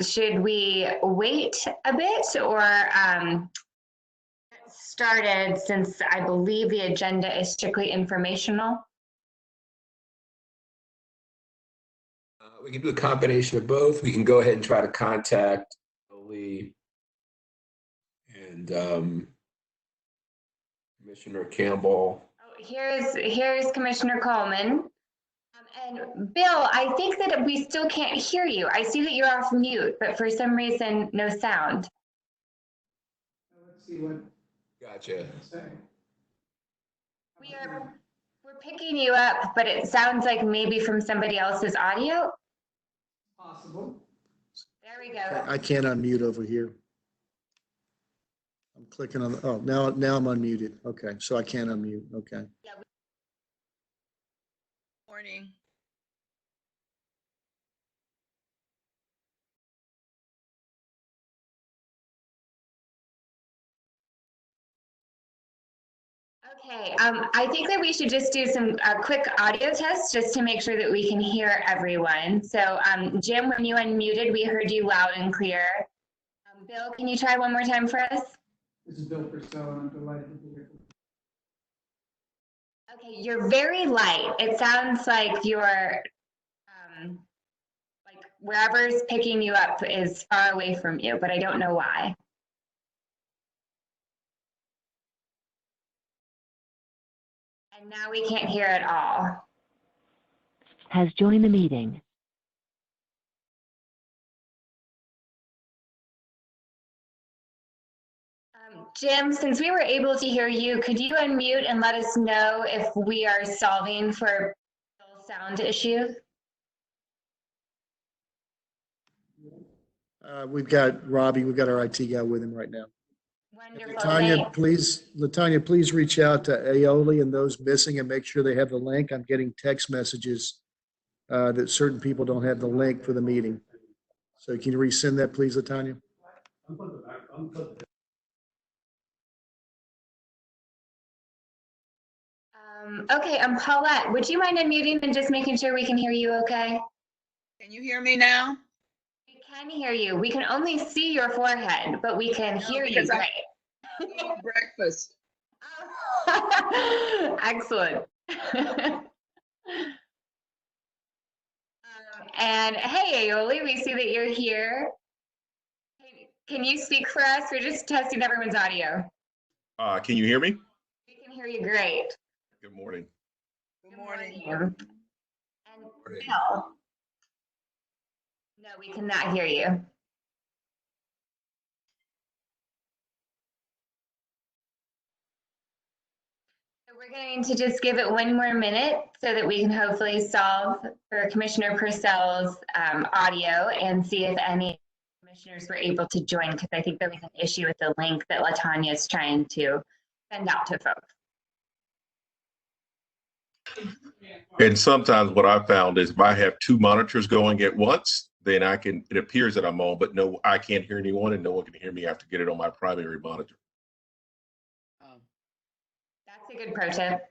Should we wait a bit or get started, since I believe the agenda is strictly informational? We can do a combination of both. We can go ahead and try to contact Lee and Commissioner Campbell. Oh, here's Commissioner Coleman. And Bill, I think that we still can't hear you. I see that you're off mute, but for some reason, no sound. Let's see what. Gotcha. We're picking you up, but it sounds like maybe from somebody else's audio. Possible. There we go. I can't unmute over here. I'm clicking on, oh, now I'm unmuted. Okay, so I can't unmute. Okay. Yeah. Morning. Okay, I think that we should just do some quick audio tests just to make sure that we can hear everyone. So Jim, when you unmuted, we heard you loud and clear. Bill, can you try one more time for us? This is Bill Purcell, and I'm delighted to be here. Okay, you're very light. It sounds like you're, like wherever's picking you up is far away from you, but I don't know why. And now we can't hear at all. Has joined the meeting. Jim, since we were able to hear you, could you unmute and let us know if we are solving for sound issues? We've got Robbie, we've got our IT guy with him right now. Wonderful. Latanya, please reach out to Aioli and those missing and make sure they have the link. I'm getting text messages that certain people don't have the link for the meeting. So can you resend that, please, Latanya? Okay, Paulette, would you mind unmuting and just making sure we can hear you okay? Can you hear me now? We can hear you. We can only see your forehead, but we can hear you great. Breakfast. Excellent. And hey, Aioli, we see that you're here. Can you speak for us? We're just testing everyone's audio. Can you hear me? We can hear you great. Good morning. Good morning. And Bill? No, we cannot hear you. So we're going to just give it one more minute so that we can hopefully solve for Commissioner Purcell's audio and see if any commissioners were able to join, because I think there was an issue with the link that Latanya is trying to send out to folks. And sometimes what I found is if I have two monitors going at once, then it appears that I'm on, but no, I can't hear anyone and no one can hear me. I have to get it on my primary monitor. That's a good pro tip.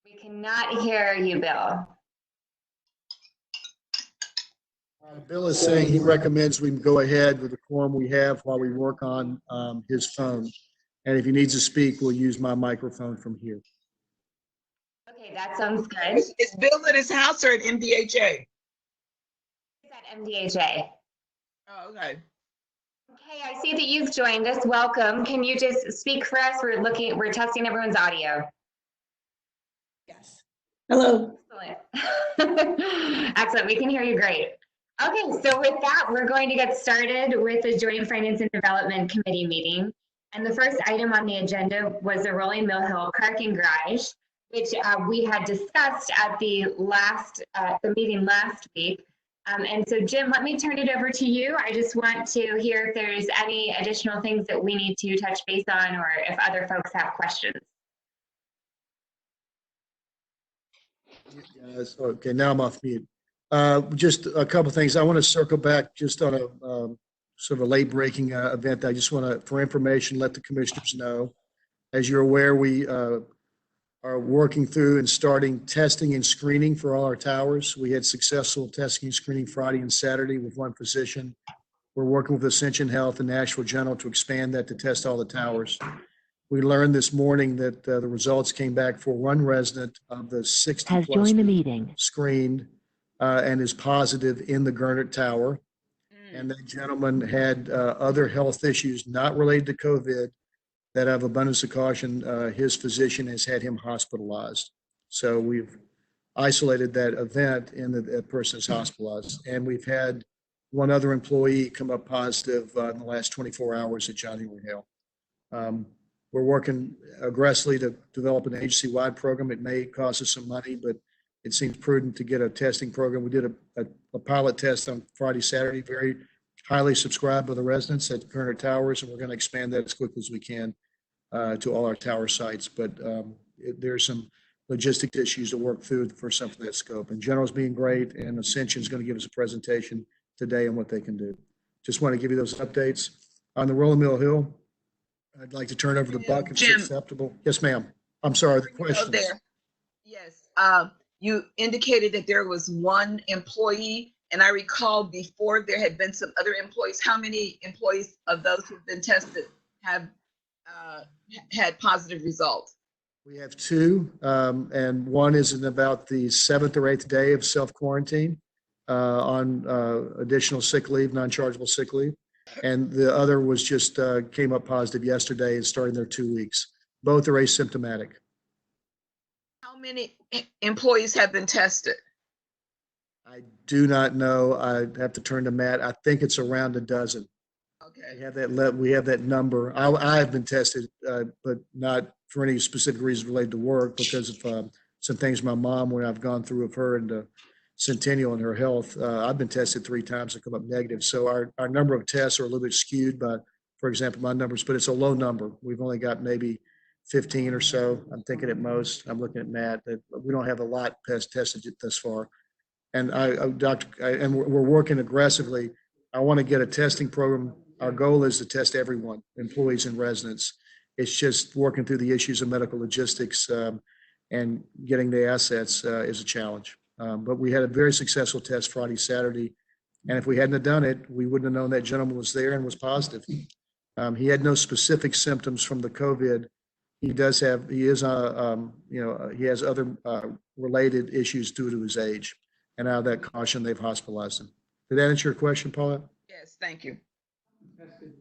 We cannot hear you, Bill. Bill is saying he recommends we go ahead with the quorum we have while we work on his phone. And if he needs to speak, we'll use my microphone from here. Okay, that sounds good. Is Bill at his house or at MDHA? Is that MDHA? Oh, okay. Okay, I see that you've joined us. Welcome. Can you just speak for us? We're testing everyone's audio. Yes. Hello. Excellent. Excellent. We can hear you great. Okay, so with that, we're going to get started with the Joint Finance and Development Committee meeting. And the first item on the agenda was the Rolling Mill Hill parking garage, which we had discussed at the meeting last week. And so, Jim, let me turn it over to you. I just want to hear if there's any additional things that we need to touch base on, or if other folks have questions. Yes, okay, now I'm off mute. Just a couple things. I want to circle back just on a sort of a late breaking event. I just want to, for information, let the commissioners know. As you're aware, we are working through and starting testing and screening for all our towers. We had successful testing and screening Friday and Saturday with one physician. We're working with Ascension Health and Nashville General to expand that to test all the towers. We learned this morning that the results came back for one resident of the 60 Has plus joined the meeting. screened and is positive in the Gurnett Tower. And that gentleman had other health issues not related to COVID that, out of abundance of caution, his physician has had him hospitalized. So we've isolated that event and that person is hospitalized. And we've had one other employee come up positive in the last 24 hours at Johnny Hill. We're working aggressively to develop an agency-wide program. It may cost us some money, but it seems prudent to get a testing program. We did a pilot test on Friday, Saturday, very highly subscribed by the residents at Gurnett Towers, and we're going to expand that as quickly as we can to all our tower sites. But there's some logistic issues to work through for something of that scope. And General's being great, and Ascension is going to give us a presentation today on what they can do. Just want to give you those updates. On the Rolling Mill Hill, I'd like to turn over to Buck if it's Jim. acceptable. Yes, ma'am. I'm sorry, the question. Yes, you indicated that there was one employee, and I recall before there had been some other employees. How many employees of those who've been tested have had positive results? We have two, and one is in about the 7th or 8th day of self-quarantine on additional sick leave, non-chargeable sick leave. And the other was just came up positive yesterday and starting their 2 weeks. Both are asymptomatic. How many employees have been tested? I do not know. I'd have to turn to Matt. I think it's around a dozen. Okay. We have that number. I have been tested, but not for any specific reason related to work because of some things my mom, when I've gone through with her and Centennial and her health, I've been tested 3 times and come up negative. So our number of tests are a little bit skewed by, for example, my numbers, but it's a low number. We've only got maybe 15 or so. I'm thinking at most. I'm looking at Matt that we don't have a lot tested thus far. And we're working aggressively. I want to get a testing program. Our goal is to test everyone, employees and residents. It's just working through the issues of medical logistics and getting the assets is a challenge. But we had a very successful test Friday, Saturday. And if we hadn't have done it, we wouldn't have known that gentleman was there and was positive. He had no specific symptoms from the COVID. He has other related issues due to his age. And out of that caution, they've hospitalized him. Did that answer your question, Paula? Yes, thank you. Tested.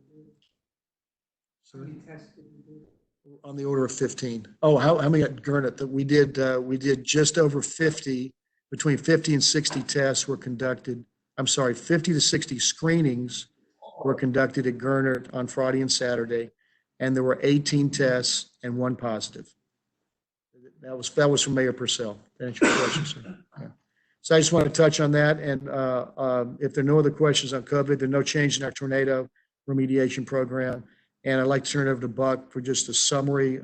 How many tested? On the order of 15. Oh, how many at Gurnett? That we did just over 50, between 50 and 60 tests were conducted. I'm sorry, 50 to 60 screenings were conducted at Gurnett on Friday and Saturday, and there were 18 tests and 1 positive. That was from Mayor Purcell. To answer your question, sir. Yeah. So I just want to touch on that. And if there are no other questions on COVID, there's no change in our tornado remediation program. And I'd like to turn it over to Buck for just a summary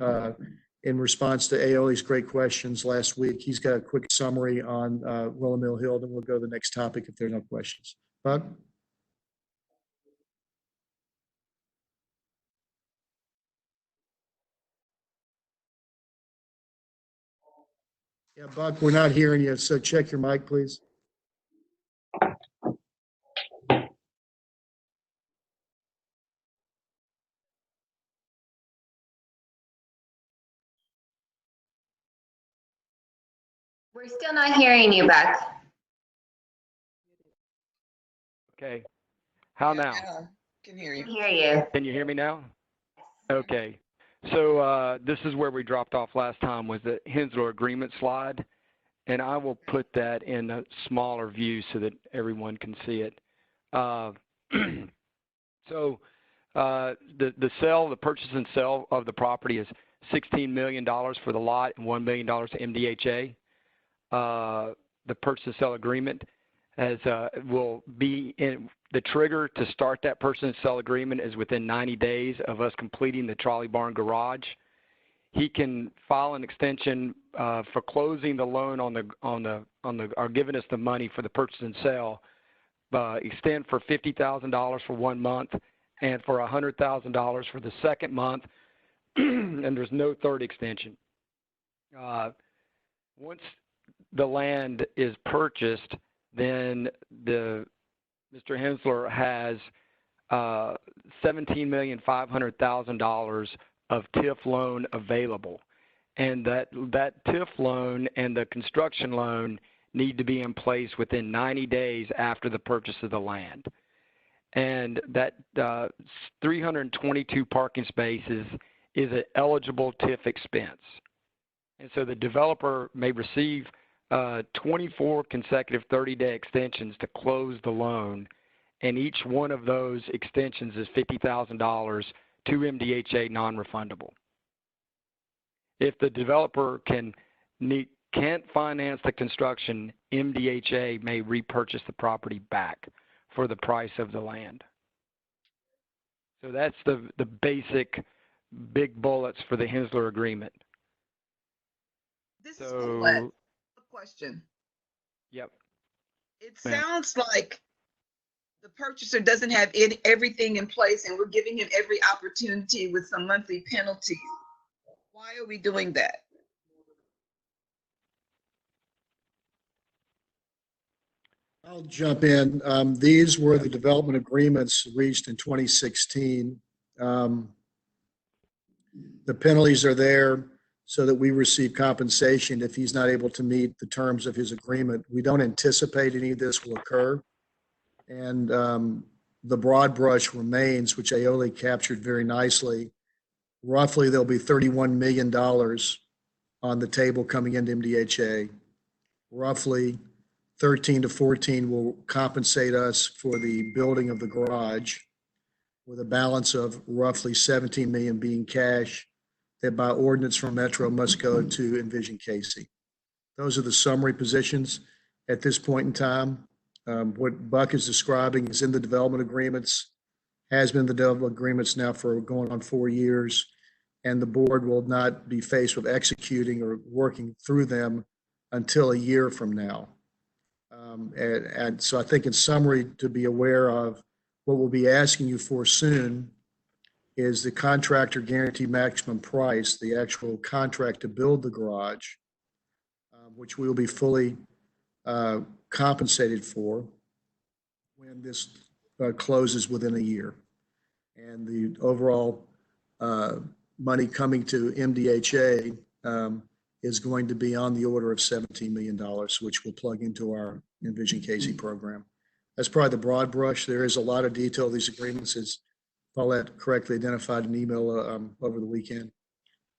in response to Aoli's great questions last week. He's got a quick summary on Rolling Mill Hill, then we'll go to the next topic if there are no questions. Buck? Yeah, Buck, we're not hearing you, so check your mic, please. We're still not hearing you, Buck. Okay. How now? Can hear you. Can hear you. Can you hear me now? Okay. So this is where we dropped off last time, was the Henslow agreement slide. And I will put that in a smaller view so that everyone can see it. So the purchase and sale of the property is $16 million for the lot and $1 million to MDHA. The purchase and sale agreement will be in the trigger to start that purchase and sale agreement is within 90 days of us completing the trolley barn garage. He can file an extension for closing the loan on the are giving us the money for the purchase and sale, extend for $50,000 for 1 month and for $100,000 for the second month, and there's no third extension. Once the land is purchased, then Mr. Hensler has $17,500,000 of TIF loan available. And that TIF loan and the construction loan need to be in place within 90 days after the purchase of the land. And that 322 parking spaces is an eligible TIF expense. And so the developer may receive 24 consecutive 30-day extensions to close the loan, and each one of those extensions is $50,000 to MDHA non-refundable. If the developer can't finance the construction, MDHA may repurchase the property back for the price of the land. So that's the basic big bullets for the Hensler agreement. This is Colette. A question. Yep. It sounds like the purchaser doesn't have everything in place, and we're giving him every opportunity with some monthly penalties. Why are we doing that? I'll jump in. These were the development agreements reached in 2016. The penalties are there so that we receive compensation if he's not able to meet the terms of his agreement. We don't anticipate any of this will occur. And the broad brush remains, which Aioli captured very nicely. Roughly, there'll be $31 million on the table coming into MDHA. Roughly 13 to 14 will compensate us for the building of the garage, with a balance of roughly 17 million being cash that by ordinance from Metro must go to Envision Casey. Those are the summary positions at this point in time. What Buck is describing is in the development agreements, has been the development agreements now for going on 4 years, and the board will not be faced with executing or working through them until a year from now. And so I think in summary, to be aware of what we'll be asking you for soon is the contractor guarantee maximum price, the actual contract to build the garage, which we will be fully compensated for when this closes within a year. And the overall money coming to MDHA is going to be on the order of $17 million, which will plug into our Envision Casey program. That's probably the broad brush. There is a lot of detail of these agreements, as Paulette correctly identified in an email over the weekend.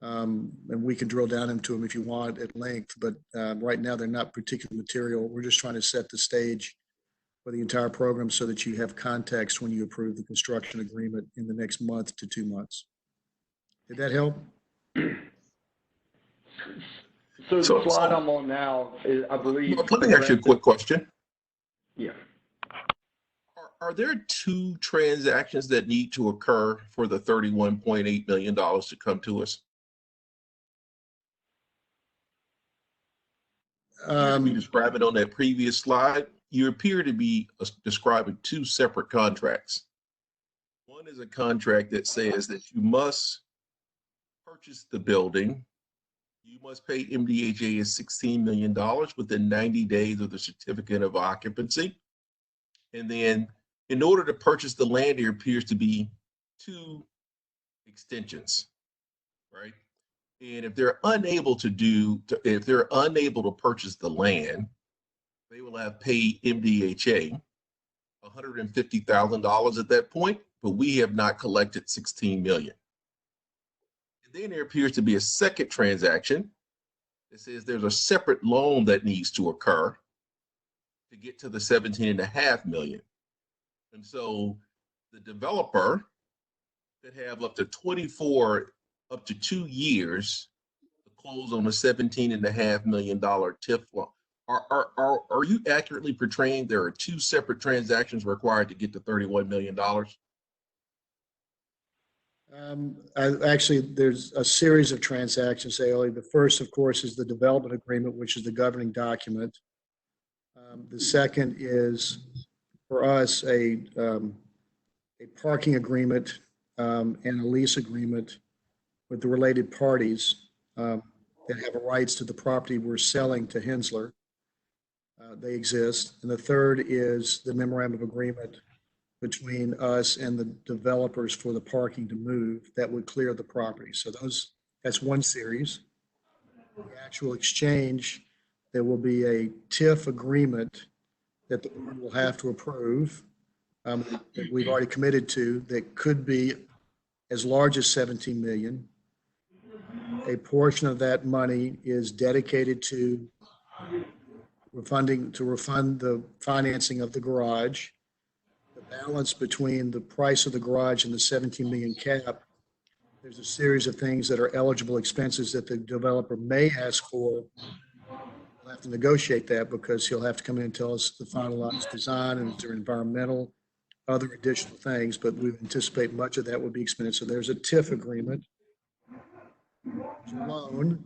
And we can drill down into them if you want at length, but right now they're not particular material. We're just trying to set the stage for the entire program so that you have context when you approve the construction agreement in the next month to 2 months. Did that help? So the slide I'm on now is, I believe. Let me ask you a quick question. Yeah. Are there 2 transactions that need to occur for the $31.8 million to come to us? You describe it on that previous slide. You appear to be describing 2 separate contracts. One is a contract that says that you must purchase the building. You must pay MDHA $16 million within 90 days of the certificate of occupancy. And then in order to purchase the land, there appears to be 2 extensions, right? And if they're unable to purchase the land, they will have paid MDHA $150,000 at that point, but we have not collected $16 million. And then there appears to be a second transaction that says there's a separate loan that needs to occur to get to the $17.5 million. And so the developer could have up to 2 years to close on a $17.5 million TIF loan. Are you accurately portraying there are 2 separate transactions required to get to $31 million? Actually, there's a series of transactions, Ailey. The first, of course, is the development agreement, which is the governing document. The second is for us a parking agreement and a lease agreement with the related parties that have rights to the property we're selling to Hensler. They exist. And the third is the memorandum of agreement between us and the developers for the parking to move that would clear the property. So that's one series. The actual exchange, there will be a TIF agreement that the board will have to approve that we've already committed to that could be as large as 17 million. A portion of that money is dedicated to refund the financing of the garage. The balance between the price of the garage and the 17 million cap, there's a series of things that are eligible expenses that the developer may ask for. We'll have to negotiate that because he'll have to come in and tell us the finalized design and their environmental, other additional things, but we anticipate much of that would be expended. So there's a TIF agreement, a loan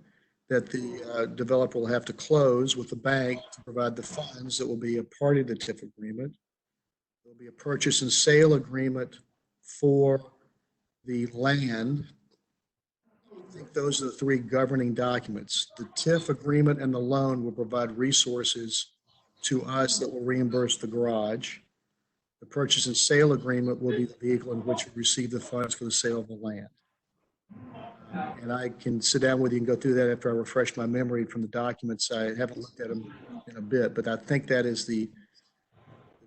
that the developer will have to close with the bank to provide the funds that will be a part of the TIF agreement. There'll be a purchase and sale agreement for the land. I think those are the three governing documents. The TIF agreement and the loan will provide resources to us that will reimburse the garage. The purchase and sale agreement will be the vehicle in which we receive the funds for the sale of the land. And I can sit down with you and go through that after I refresh my memory from the documents. I haven't looked at them in a bit, but I think that is the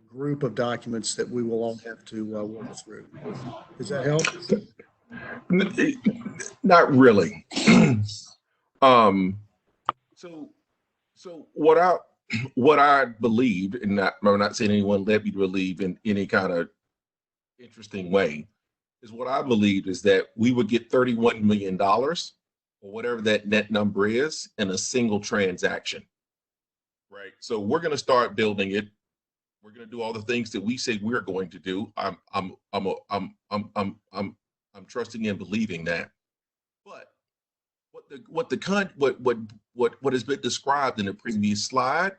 group of documents that we will all have to work through. Does that help? Not really. So what I believe, and I'm not saying anyone led me to believe in any kind of interesting way, is what I believe is that we would get $31 million or whatever that net number is in a single transaction, right? So we're going to start building it. We're going to do all the things that we say we're going to do. I'm trusting and believing that. But what has been described in the previous slide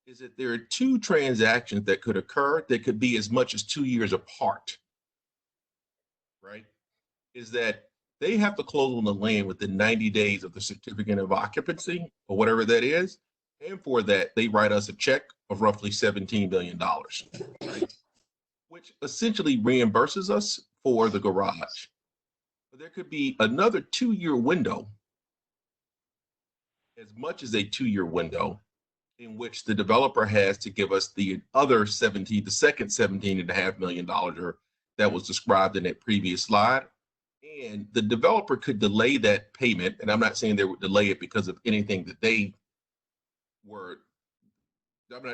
is that there are two transactions that could occur that could be as much as 2 years apart, right? Is that they have to close on the land within 90 days of the certificate of occupancy or whatever that is. And for that, they write us a check of roughly $17 million, right? Which essentially reimburses us for the garage. But there could be another 2-year window, as much as a 2-year window, in which the developer has to give us the other the second $17.5 million that was described in that previous slide. And the developer could delay that payment. And I'm not saying they would delay it because of anything that they were, I'm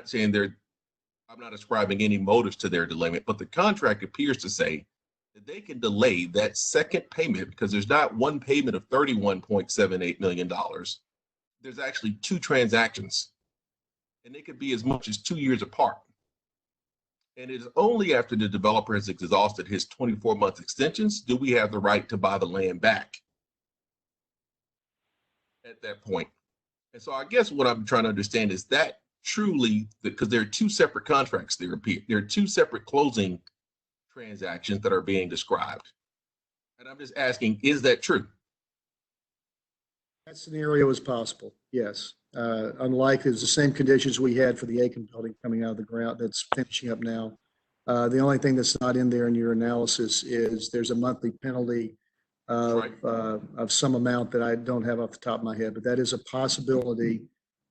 not ascribing any motives to their delayment, but the contract appears to say that they can delay that second payment because there's not one payment of $31.78 million. There's actually two transactions, and they could be as much as 2 years apart. And it is only after the developer has exhausted his 24-month extensions do we have the right to buy the land back at that point. And so I guess what I'm trying to understand is that truly, because there are two separate contracts there are two separate closing transactions that are being described. And I'm just asking, is that true? That scenario is possible, yes. Unlike, it's the same conditions we had for the Aiken building coming out of the ground that's finishing up now. The only thing that's not in there in your analysis is there's a monthly penalty of some amount that I don't have off the top of my head, but that is a possibility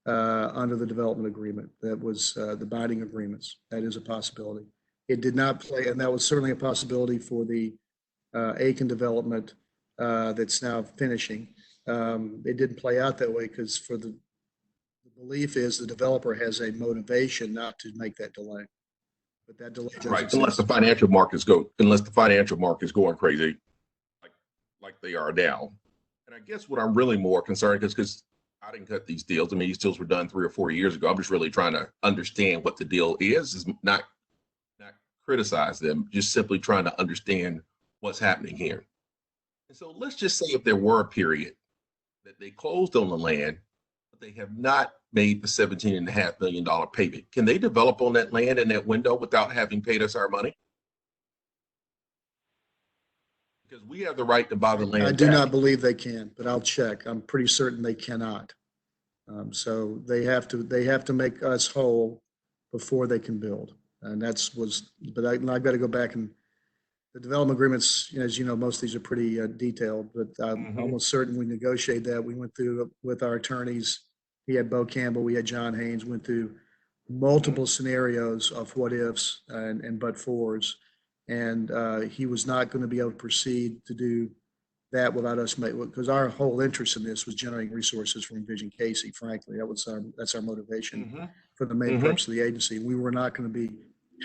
under the development agreement. That was the binding agreements. That is a possibility. It did not play, and that was certainly a possibility for the Aiken development that's now finishing. It didn't play out that way because for the belief is the developer has a motivation not to make that delay. But that delay right, unless the financial markets going crazy like they are now. And I guess what I'm really more concerned because I didn't cut these deals. I mean, these deals were done 3 or 4 years ago. I'm just really trying to understand what the deal is not criticize them, just simply trying to understand what's happening here. And so let's just say if there were a period that they closed on the land, but they have not made the $17.5 million payment. Can they develop on that land in that window without having paid us our money? Because we have the right to buy the land. I do back. not believe they can, but I'll check. I'm pretty certain they cannot. So they have to make us whole before they can build. And but I've got to go back, and the development agreements, as you know, most of these are pretty detailed, but I'm almost certain we negotiated that. We went through with our attorneys. We had Bo Campbell, we had John Haynes, went through multiple scenarios of what ifs and but fors. And he was not going to be able to proceed to do that without us because our whole interest in this was generating resources for Envision Casey, frankly. That's our motivation for the main purpose of the agency. We were not going to be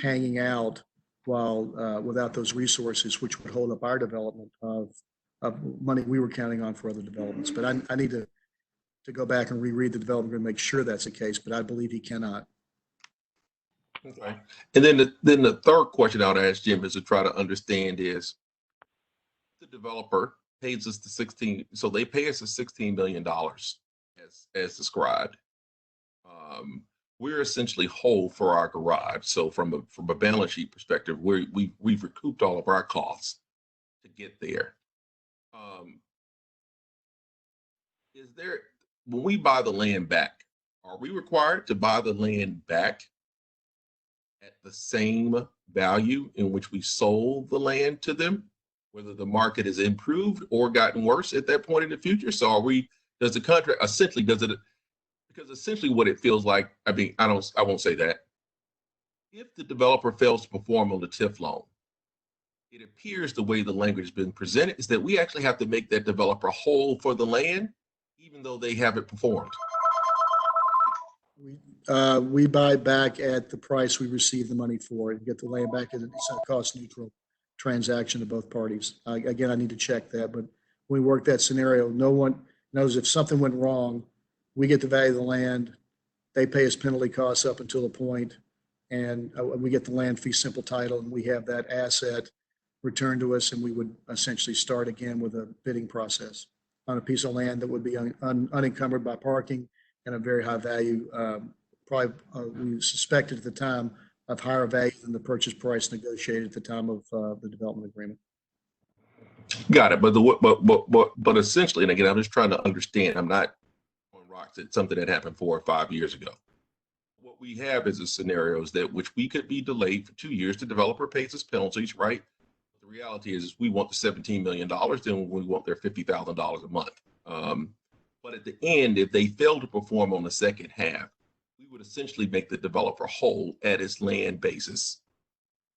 hanging out while without those resources, which would hold up our development of money we were counting on for other developments. But I need to go back and reread the development and make sure that's the case, but I believe he cannot. Okay. And then the third question I would ask Jim is to try to understand is the developer pays us the 16, so they pay us the $16 million as described. We're essentially whole for our garage. So from a balance sheet perspective, we've recouped all of our costs to get there. Is there, when we buy the land back, are we required to buy the land back at the same value in which we sold the land to them, whether the market has improved or gotten worse at that point in the future? So does the contract essentially, because essentially what it feels like, I mean, I won't say that. If the developer fails to perform on the TIF loan, it appears the way the language has been presented is that we actually have to make that developer whole for the land, even though they haven't performed. We buy back at the price we receive the money for and get the land back. It's a cost neutral transaction to both parties. Again, I need to check that, but when we work that scenario, no one knows if something went wrong. We get the value of the land. They pay us penalty costs up until the point, and we get the land fee simple title, and we have that asset returned to us, and we would essentially start again with a bidding process on a piece of land that would be unencumbered by parking and a very high value, probably we suspected at the time of higher value than the purchase price negotiated at the time of the development agreement. Got it. But essentially, and again, I'm just trying to understand. I'm not on rocks. It's something that happened 4 or 5 years ago. What we have is a scenarios that which we could be delayed for 2 years. The developer pays us penalties, right? The reality is we want the $17 million, then we want their $50,000 a month. But at the end, if they fail to perform on the second half, we would essentially make the developer whole at its land basis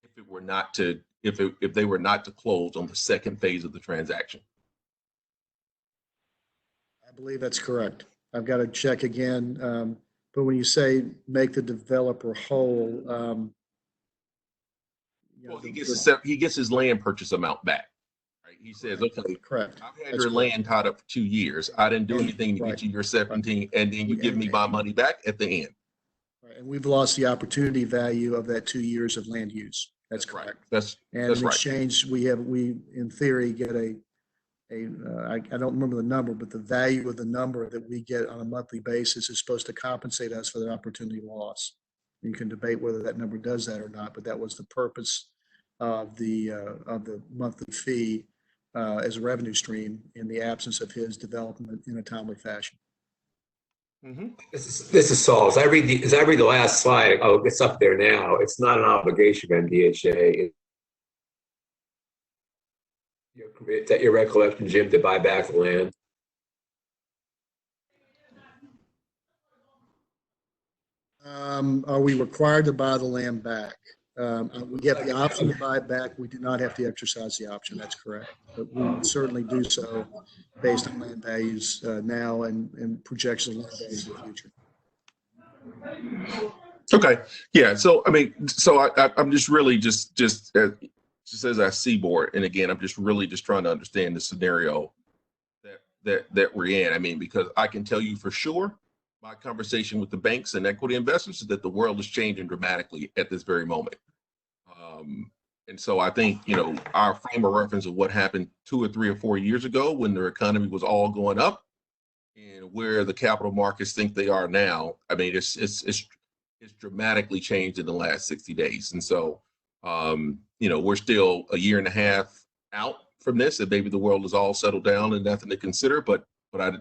if it were not to, if they were not to close on the second phase of the transaction. I believe that's correct. I've got to check again. But when you say make the developer whole, well, he gets his land purchase amount back. Right? He says, okay, correct. I've had your land tied up for 2 years. I didn't do anything to get you your 17, and then you give me my money back at the end. Right. And we've lost the opportunity value of that 2 years of land use. That's correct. Right. That's in right. exchange, we in theory get I don't remember the number, but the value of the number that we get on a monthly basis is supposed to compensate us for the opportunity loss. You can debate whether that number does that or not, but that was the purpose of the monthly fee as a revenue stream in the absence of his development in a timely fashion. This is Saul. As I read the last slide, it's up there now. It's not an obligation of MDHA. Is that your recollection, Jim, to buy back the land? Are we required to buy the land back? We get the option to buy it back. We do not have to exercise the option. That's correct. But we would certainly do so based on land values now and projections of land values in the future. Okay. Yeah. So, I mean, so I'm just really just as I see board. And again, I'm just really just trying to understand the scenario that we're in. I mean, because I can tell you for sure, my conversation with the banks and equity investors is that the world is changing dramatically at this very moment. And so I think, you know, our frame of reference of what happened 2 or 3 or 4 years ago when the economy was all going up and where the capital markets think they are now, I mean, it's dramatically changed in the last 60 days. And so, you know, we're still a year and a half out from this, and maybe the world is all settled down and nothing to consider. But I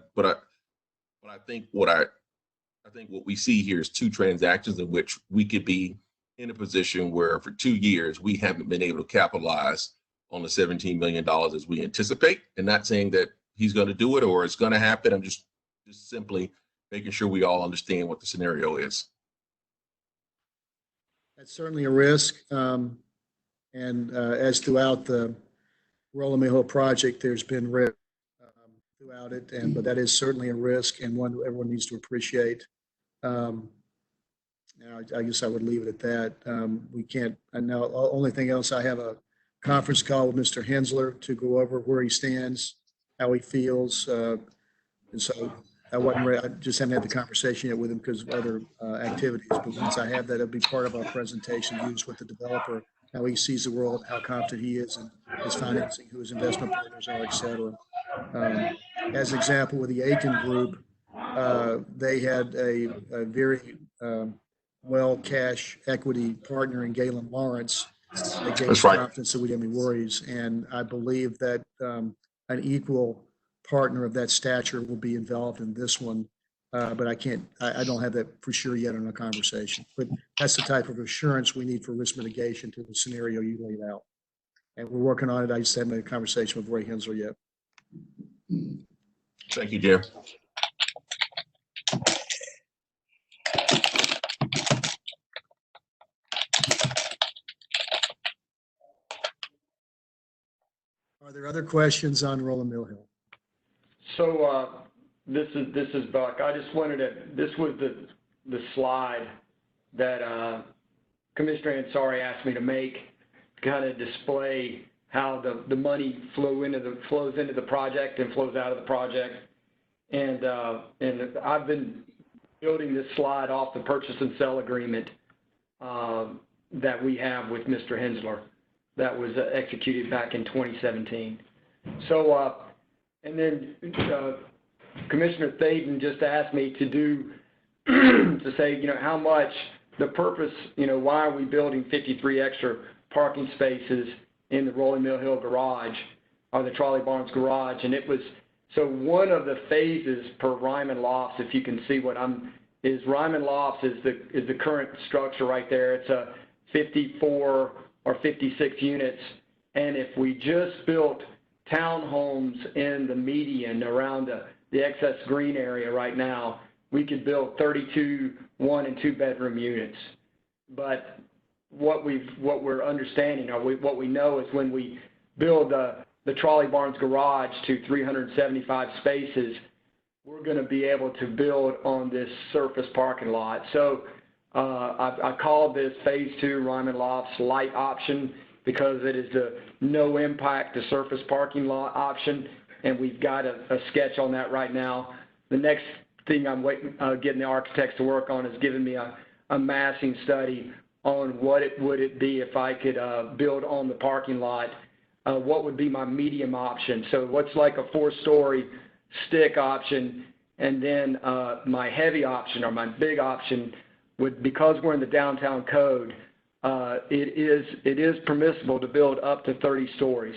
think what we see here is two transactions in which we could be in a position where for 2 years we haven't been able to capitalize on the $17 million as we anticipate. And not saying that he's going to do it or it's going to happen. I'm just simply making sure we all understand what the scenario is. That's certainly a risk. As throughout the Rolla Mill Hill project, there's been risk throughout it, but that is certainly a risk and one everyone needs to appreciate. I guess I would leave it at that. We can't, I know, only thing else, I have a conference call with Mr. Hensler to go over where he stands, how he feels. And so I just haven't had the conversation yet with him because of other activities. But once I have that, it'll be part of our presentation used with the developer, how he sees the world, how confident he is in his financing, who his investment partners are, et cetera. As an example, with the Aiken Group, they had a very well cash equity partner in Galen Lawrence. They gave us confidence that we didn't have any worries. And I believe that an equal partner of that stature will be involved in this one. But I don't have that for sure yet in a conversation. But that's the type of assurance we need for risk mitigation to the scenario you laid out. And we're working on it. I just haven't had a conversation with Ray Hensler yet. Thank you, Jim. Are there other questions on Rolla Mill Hill? So this is Buck. I just wanted to, this was the slide that Commissioner Ansari asked me to make to kind of display how the money flows into the project and flows out of the project. And I've been building this slide off the purchase and sale agreement that we have with Mr. Hensler that was executed back in 2017. So, and then Commissioner Thaden just asked me to do, to say, you know, how much the purpose, you know, why are we building 53 extra parking spaces in the Rolling Mill Hill garage, or the Trolley Barnes garage. And it was, so one of the phases per Ryman Lofts, if you can see what is Ryman Lofts is the current structure right there. It's a 54 or 56 units. And if we just built townhomes in the median around the excess green area right now, we could build 32 1- and 2-bedroom units. But what we're understanding, or what we know, is when we build the Trolley Barnes garage to 375 spaces, we're going to be able to build on this surface parking lot. So I called this phase 2 Ryman Lofts light option because it is the no impact to surface parking lot option, and we've got a sketch on that right now. The next thing I'm waiting, getting the architects to work on is giving me a massing study on what would it be if I could build on the parking lot. What would be my medium option? So what's like a 4-story stick option, and then my heavy option, or my big option, would, because we're in the downtown code, it is permissible to build up to 30 stories.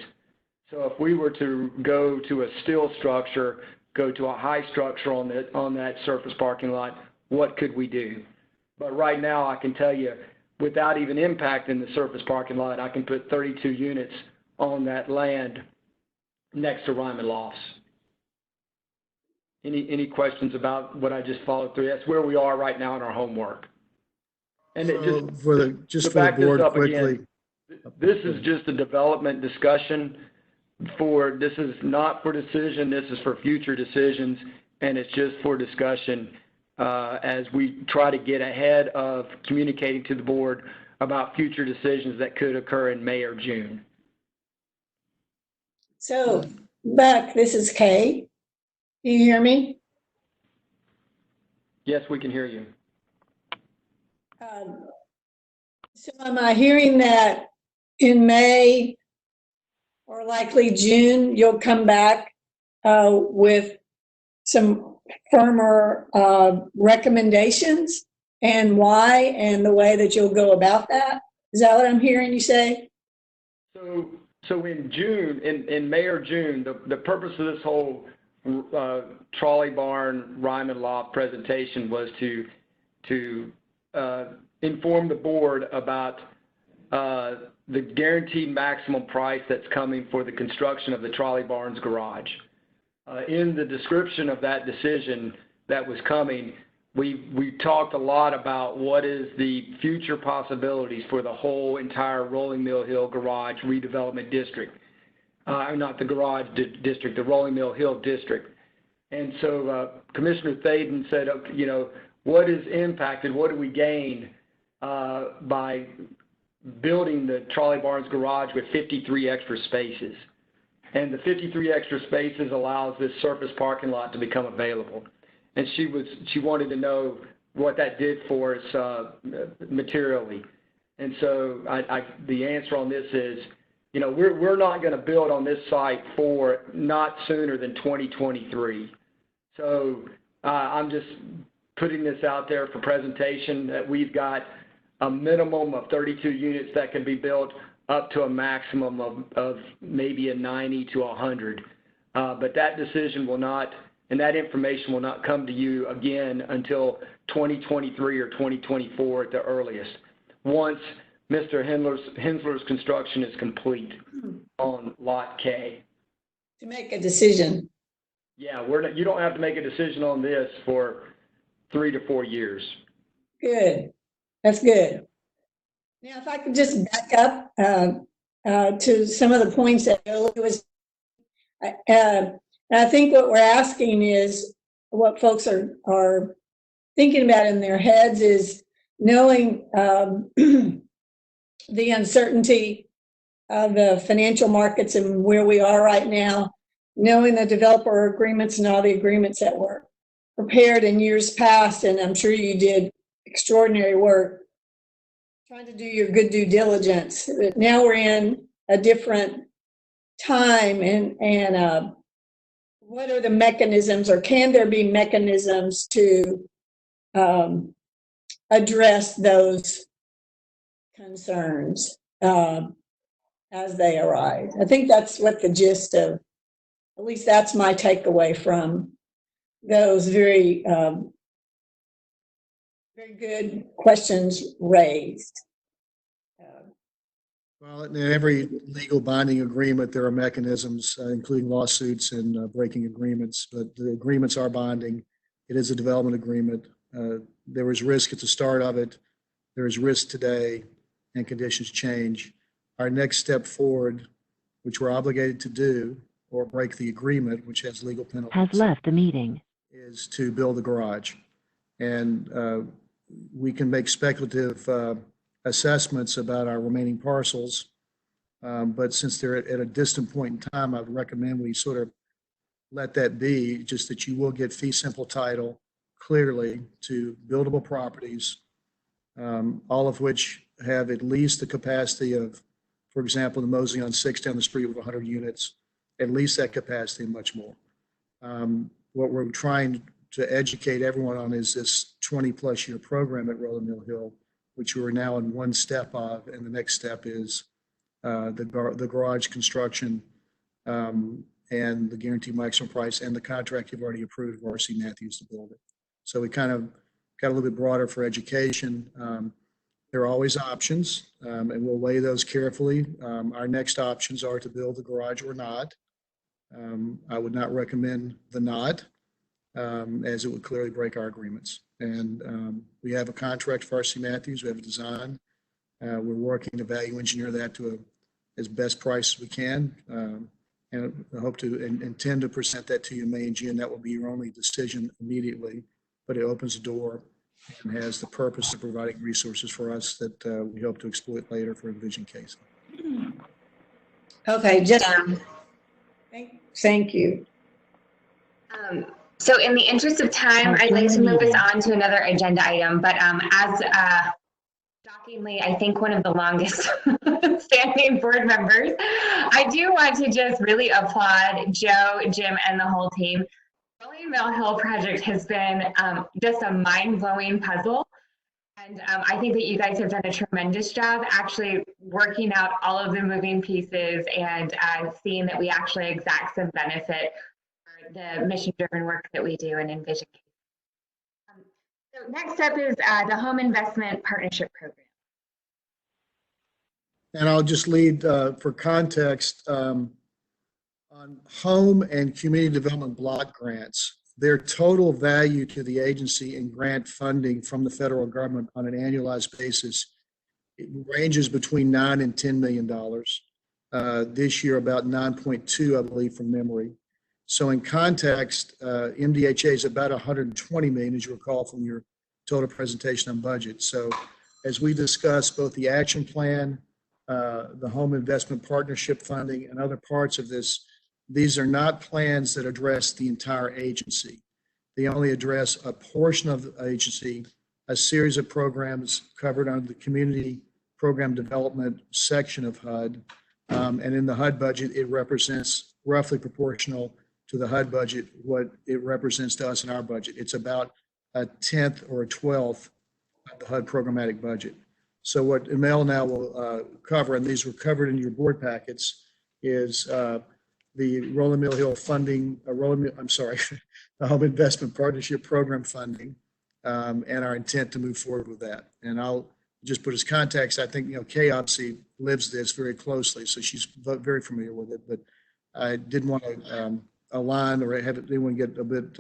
So if we were to go to a steel structure, go to a high structure on that surface parking lot, what could we do? But right now I can tell you, without even impacting the surface parking lot, I can put 32 units on that land next to Ryman Lofts. Any questions about what I just followed through? That's where we are right now in our homework. And So it just for the board quickly. Again, this is just a development discussion. This is not for decision. This is for future decisions, and it's just for discussion as we try to get ahead of communicating to the board about future decisions that could occur in May or June. So, Buck, this is Kay. Do you hear me? Yes, we can hear you. So am I hearing that in May or likely June, you'll come back with some firmer recommendations and why, and the way that you'll go about that? Is that what I'm hearing you say? So in June, in May or June, the purpose of this whole trolley barn Ryman Law presentation was to inform the board about the guaranteed maximum price that's coming for the construction of the trolley barns garage. In the description of that decision that was coming, we talked a lot about what is the future possibilities for the whole entire Rolling Mill Hill garage redevelopment district. Not the garage district, the Rolling Mill Hill district. And so Commissioner Thaden said, you know, what is impacted, what do we gain by building the trolley barns garage with 53 extra spaces? And the 53 extra spaces allows this surface parking lot to become available. And she wanted to know what that did for us materially. And so the answer on this is, you know, we're not going to build on this site for not sooner than 2023. So I'm just putting this out there for presentation that we've got a minimum of 32 units that can be built up to a maximum of maybe a 90 to 100. But that decision will not, and that information will not come to you again until 2023 or 2024 at the earliest, once Mr. Hensler's construction is complete on Lot K. To make a decision. Yeah, you don't have to make a decision on this for 3 to 4 years. Good. That's good. Now, if I could just back up to some of the points that Yoli was, I think what we're asking is, what folks are thinking about in their heads is knowing the uncertainty of the financial markets and where we are right now, knowing the developer agreements and all the agreements that were prepared in years past, and I'm sure you did extraordinary work trying to do your good due diligence. But now we're in a different time, and what are the mechanisms, or can there be mechanisms to address those concerns as they arise? I think that's what the gist of, at least that's my takeaway from those very, very good questions raised. Well, in every legal binding agreement, there are mechanisms, including lawsuits and breaking agreements, but the agreements are binding. It is a development agreement. There was risk at the start of it. There is risk today, and conditions change. Our next step forward, which we're obligated to do, or break the agreement, which has legal penalties, Has left the meeting. is to build the garage. And we can make speculative assessments about our remaining parcels, but since they're at a distant point in time, I would recommend we sort of let that be, just that you will get fee simple title clearly to buildable properties, all of which have at least the capacity of, for example, the Mosley on 6 down the street with 100 units, at least that capacity and much more. What we're trying to educate everyone on is this 20-plus year program at Rolling Mill Hill, which we're now in one step of, and the next step is the garage construction and the guaranteed maximum price and the contract you've already approved of R.C. Matthews to build it. So we kind of got a little bit broader for education. There are always options, and we'll weigh those carefully. Our next options are to build the garage or not. I would not recommend the not, as it would clearly break our agreements. And we have a contract for R.C. Matthews. We have a design. We're working to value engineer that to as best price as we can. And I hope to intend to present that to you in May and June. That will be your only decision immediately, but it opens the door and has the purpose of providing resources for us that we hope to exploit later for envision casing. Okay, just thank you. So in the interest of time, I'd like to move us on to another agenda item, but as shockingly, I think one of the longest standing board members, I do want to just really applaud Joe, Jim, and the whole team. Rolling Mill Hill project has been just a mind-blowing puzzle. And I think that you guys have done a tremendous job actually working out all of the moving pieces and seeing that we actually exact some benefit for the mission-driven work that we do and envision. So next up is the Home Investment Partnership Program. And I'll just lead for context on home and community development block grants. Their total value to the agency in grant funding from the federal government on an annualized basis, it ranges between $9 and $10 million. This year, about 9.2, I believe, from memory. So in context, MDHA is about 120 million, as you recall from your total presentation on budget. So as we discussed, both the action plan, the home investment partnership funding, and other parts of this, these are not plans that address the entire agency. They only address a portion of the agency, a series of programs covered under the community program development section of HUD. And in the HUD budget, it represents roughly proportional to the HUD budget, what it represents to us in our budget. It's about a 10th or a 12th of the HUD programmatic budget. So what Emil now will cover, and these were covered in your board packets, is the Rolling Mill Hill funding, the Home Investment Partnership Program funding, and our intent to move forward with that. And I'll just put as context, I think, Kay obviously lives this very closely, so she's very familiar with it, but I didn't want to align or have anyone get a bit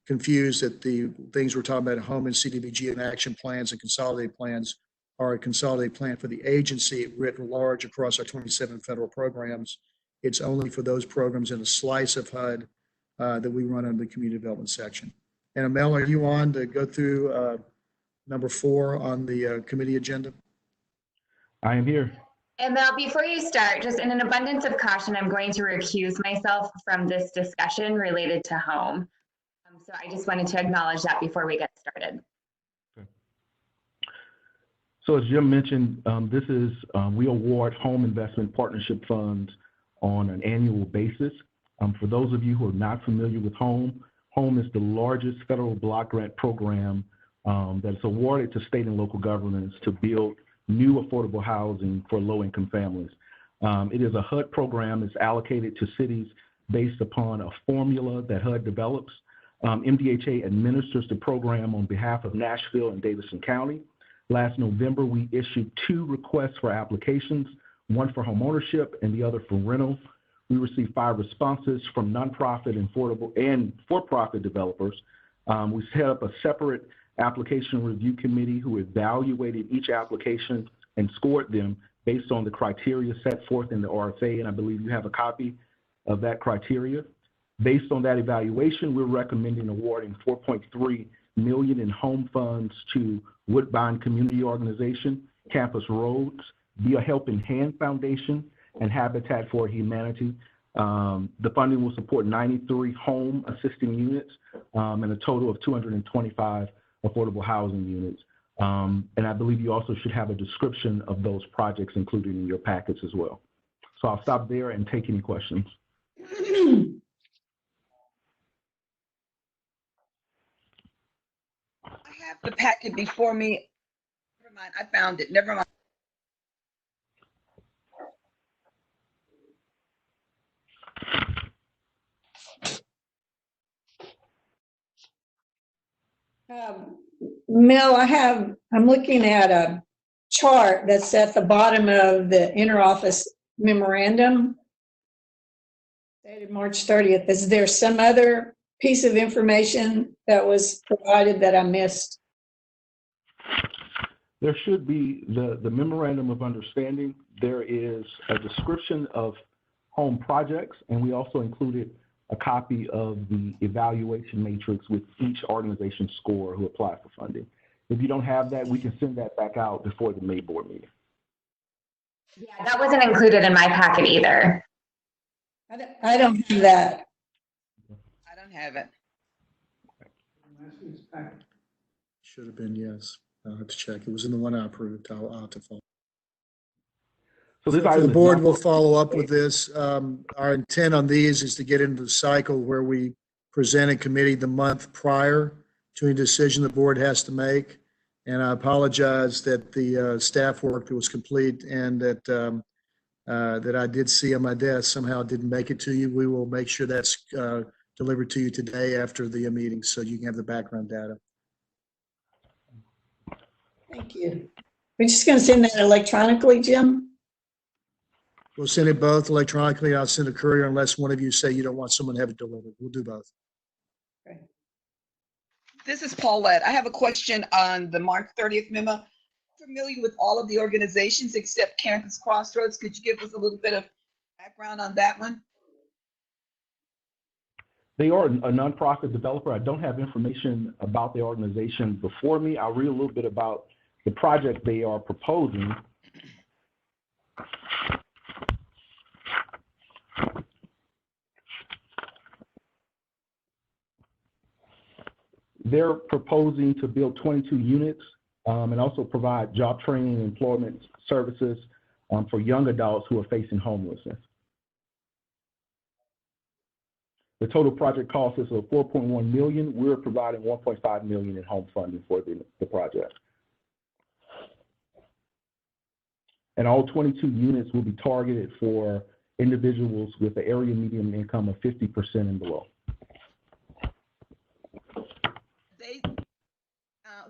confused that the things we're talking about at home and CDBG and action plans and consolidated plans are a consolidated plan for the agency writ large across our 27 federal programs. It's only for those programs in a slice of HUD that we run under the community development section. And Mel, are you on to go through number 4 on the committee agenda? I am here. And Mel, before you start, just in an abundance of caution, I'm going to recuse myself from this discussion related to home. So I just wanted to acknowledge that before we get started. Okay. So as Jim mentioned, this is, we award home investment partnership funds on an annual basis. For those of you who are not familiar with home is the largest federal block grant program that's awarded to state and local governments to build new affordable housing for low-income families. It is a HUD program that's allocated to cities based upon a formula that HUD develops. MDHA administers the program on behalf of Nashville and Davidson County. Last November, we issued 2 requests for applications, one for home ownership and the other for rental. We received 5 responses from nonprofit and for-profit developers. We set up a separate application review committee who evaluated each application and scored them based on the criteria set forth in the RFA, and I believe you have a copy of that criteria. Based on that evaluation, we're recommending awarding $4.3 million in home funds to Woodbine Community Organization, Campus Roads, Be a Helping Hand Foundation, and Habitat for Humanity. The funding will support 93 home assisting units and a total of 225 affordable housing units. And I believe you also should have a description of those projects included in your packets as well. So I'll stop there and take any questions. I have the packet before me. Never mind, I found it. Never mind. Mel, I'm looking at a chart that's at the bottom of the interoffice memorandum dated March 30th. Is there some other piece of information that was provided that I missed? There should be the memorandum of understanding. There is a description of home projects, and we also included a copy of the evaluation matrix with each organization's score who applied for funding. If you don't have that, we can send that back out before the May board meeting. Yeah, that wasn't included in my packet either. I don't have that. I don't have it. Should have been, yes. I'll have to check. It was in the one I approved. I'll have to follow. So this The board will follow up with this. Our intent on these is to get into the cycle where we present in committee the month prior to a decision the board has to make. And I apologize that the staff work that was complete and that that I did see on my desk somehow didn't make it to you. We will make sure that's delivered to you today after the meeting so you can have the background data. Thank you. We're just going to send that electronically, Jim? We'll send it both electronically. I'll send a courier unless one of you say you don't want someone to have it delivered. We'll do both. Okay. This is Paulette. I have a question on the March 30th memo. Familiar with all of the organizations except Campus Crossroads. Could you give us a little bit of background on that one? They are a nonprofit developer. I don't have information about the organization before me. I'll read a little bit about the project they are proposing. They're proposing to build 22 units and also provide job training and employment services for young adults who are facing homelessness. The total project cost is $4.1 million. We're providing $1.5 million in home funding for the project. And all 22 units will be targeted for individuals with an area median income of 50% and below.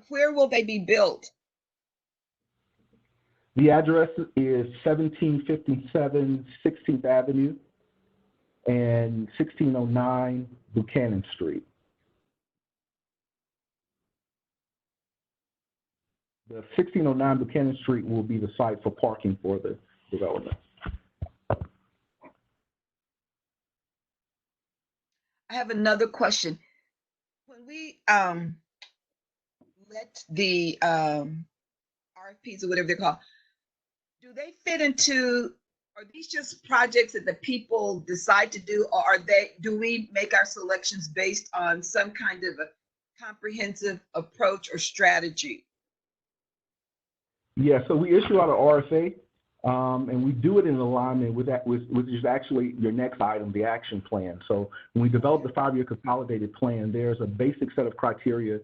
Where will they be built? The address is 1757 16th Avenue and 1609 Buchanan Street. The 1609 Buchanan Street will be the site for parking for the development. I have another question. When we let the RFPs or whatever they're called, do they fit into, are these just projects that the people decide to do, or do we make our selections based on some kind of a comprehensive approach or strategy? Yeah, so we issue out an RFA, and we do it in alignment with that, which is actually your next item, the action plan. So when we develop the 5-year consolidated plan, there's a basic set of criteria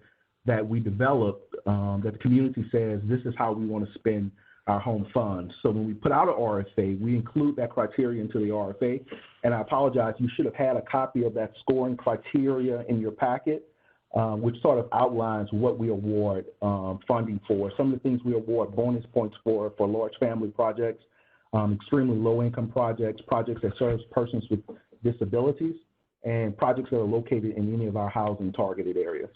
that we develop that the community says this is how we want to spend our home funds. So when we put out an RFA, we include that criteria into the RFA. And I apologize, you should have had a copy of that scoring criteria in your packet, which sort of outlines what we award funding for. Some of the things we award bonus points for large family projects, extremely low income projects, projects that serve persons with disabilities, and projects that are located in any of our housing targeted areas.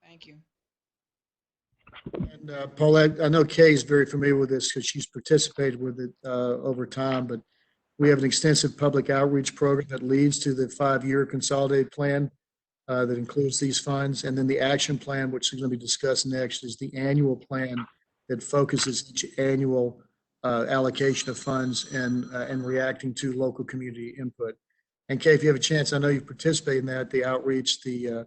Thank you. And Paulette, I know Kay is very familiar with this because she's participated with it over time, but we have an extensive public outreach program that leads to the 5-year consolidated plan that includes these funds. And then the action plan, which is going to be discussed next, is the annual plan that focuses each annual allocation of funds and reacting to local community input. And Kay, if you have a chance, I know you participate in that, the outreach, the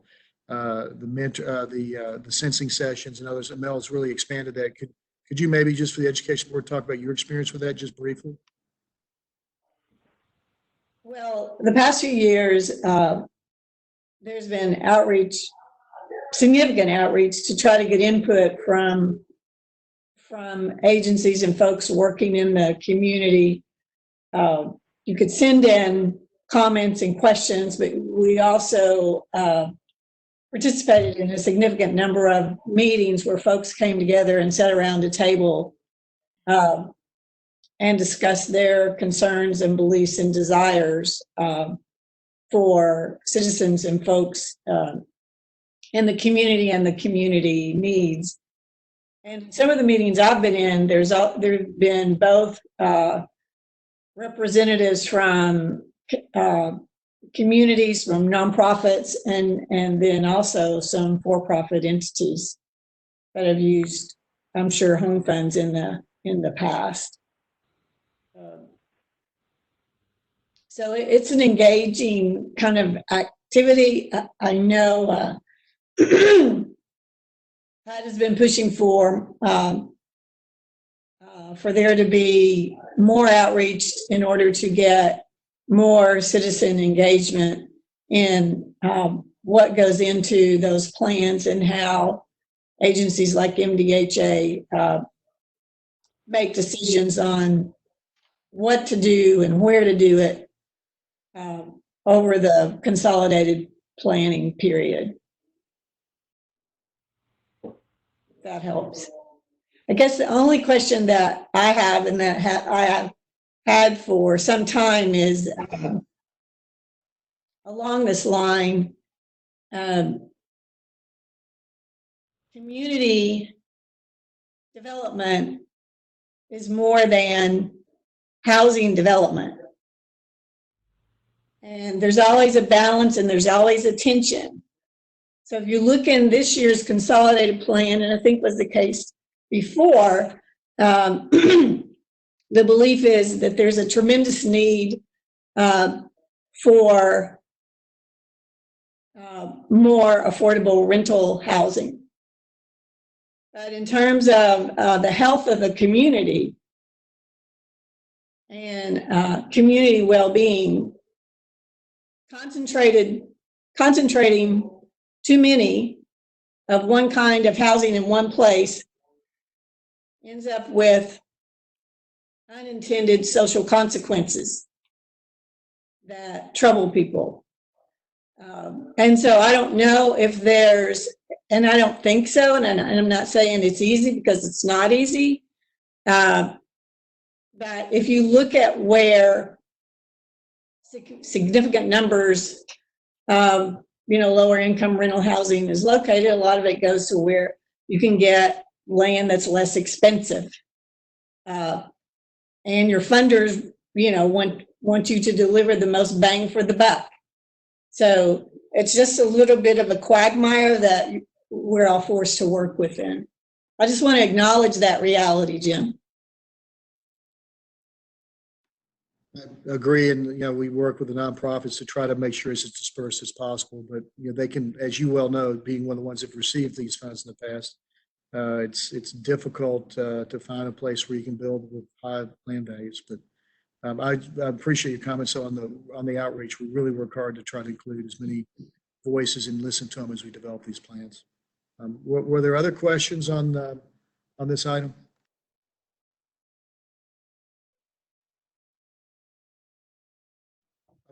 sensing sessions and others. And Mel's really expanded that. Could you maybe just for the education board talk about your experience with that just briefly? Well, the past few years, there's been outreach, significant outreach to try to get input from agencies and folks working in the community. You could send in comments and questions, but we also participated in a significant number of meetings where folks came together and sat around a table and discussed their concerns and beliefs and desires for citizens and folks in the community and the community needs. And some of the meetings I've been in, there's been both representatives from communities, from nonprofits, and then also some for-profit entities that have used, I'm sure, home funds in the past. So it's an engaging kind of activity. I know Pat has been pushing for there to be more outreach in order to get more citizen engagement in what goes into those plans and how agencies like MDHA make decisions on what to do and where to do it over the consolidated planning period. That helps. I guess the only question that I have and that I have had for some time is along this line, community development is more than housing development. And there's always a balance and there's always a tension. So if you look in this year's consolidated plan, and I think was the case before, the belief is that there's a tremendous need for more affordable rental housing. But in terms of the health of the community and community well-being, concentrating too many of one kind of housing in one place ends up with unintended social consequences that trouble people. And so I don't know if there's, and I don't think so, and I'm not saying it's easy because it's not easy, but if you look at where significant numbers of lower income rental housing is located, a lot of it goes to where you can get land that's less expensive. And your funders, want you to deliver the most bang for the buck. So it's just a little bit of a quagmire that we're all forced to work within. I just want to acknowledge that reality, Jim. I agree, and we work with the nonprofits to try to make sure it's as dispersed as possible. But they can, as you well know, being one of the ones that received these funds in the past, it's difficult to find a place where you can build with high land values. But I appreciate your comments on the outreach. We really work hard to try to include as many voices and listen to them as we develop these plans. Were there other questions on this item?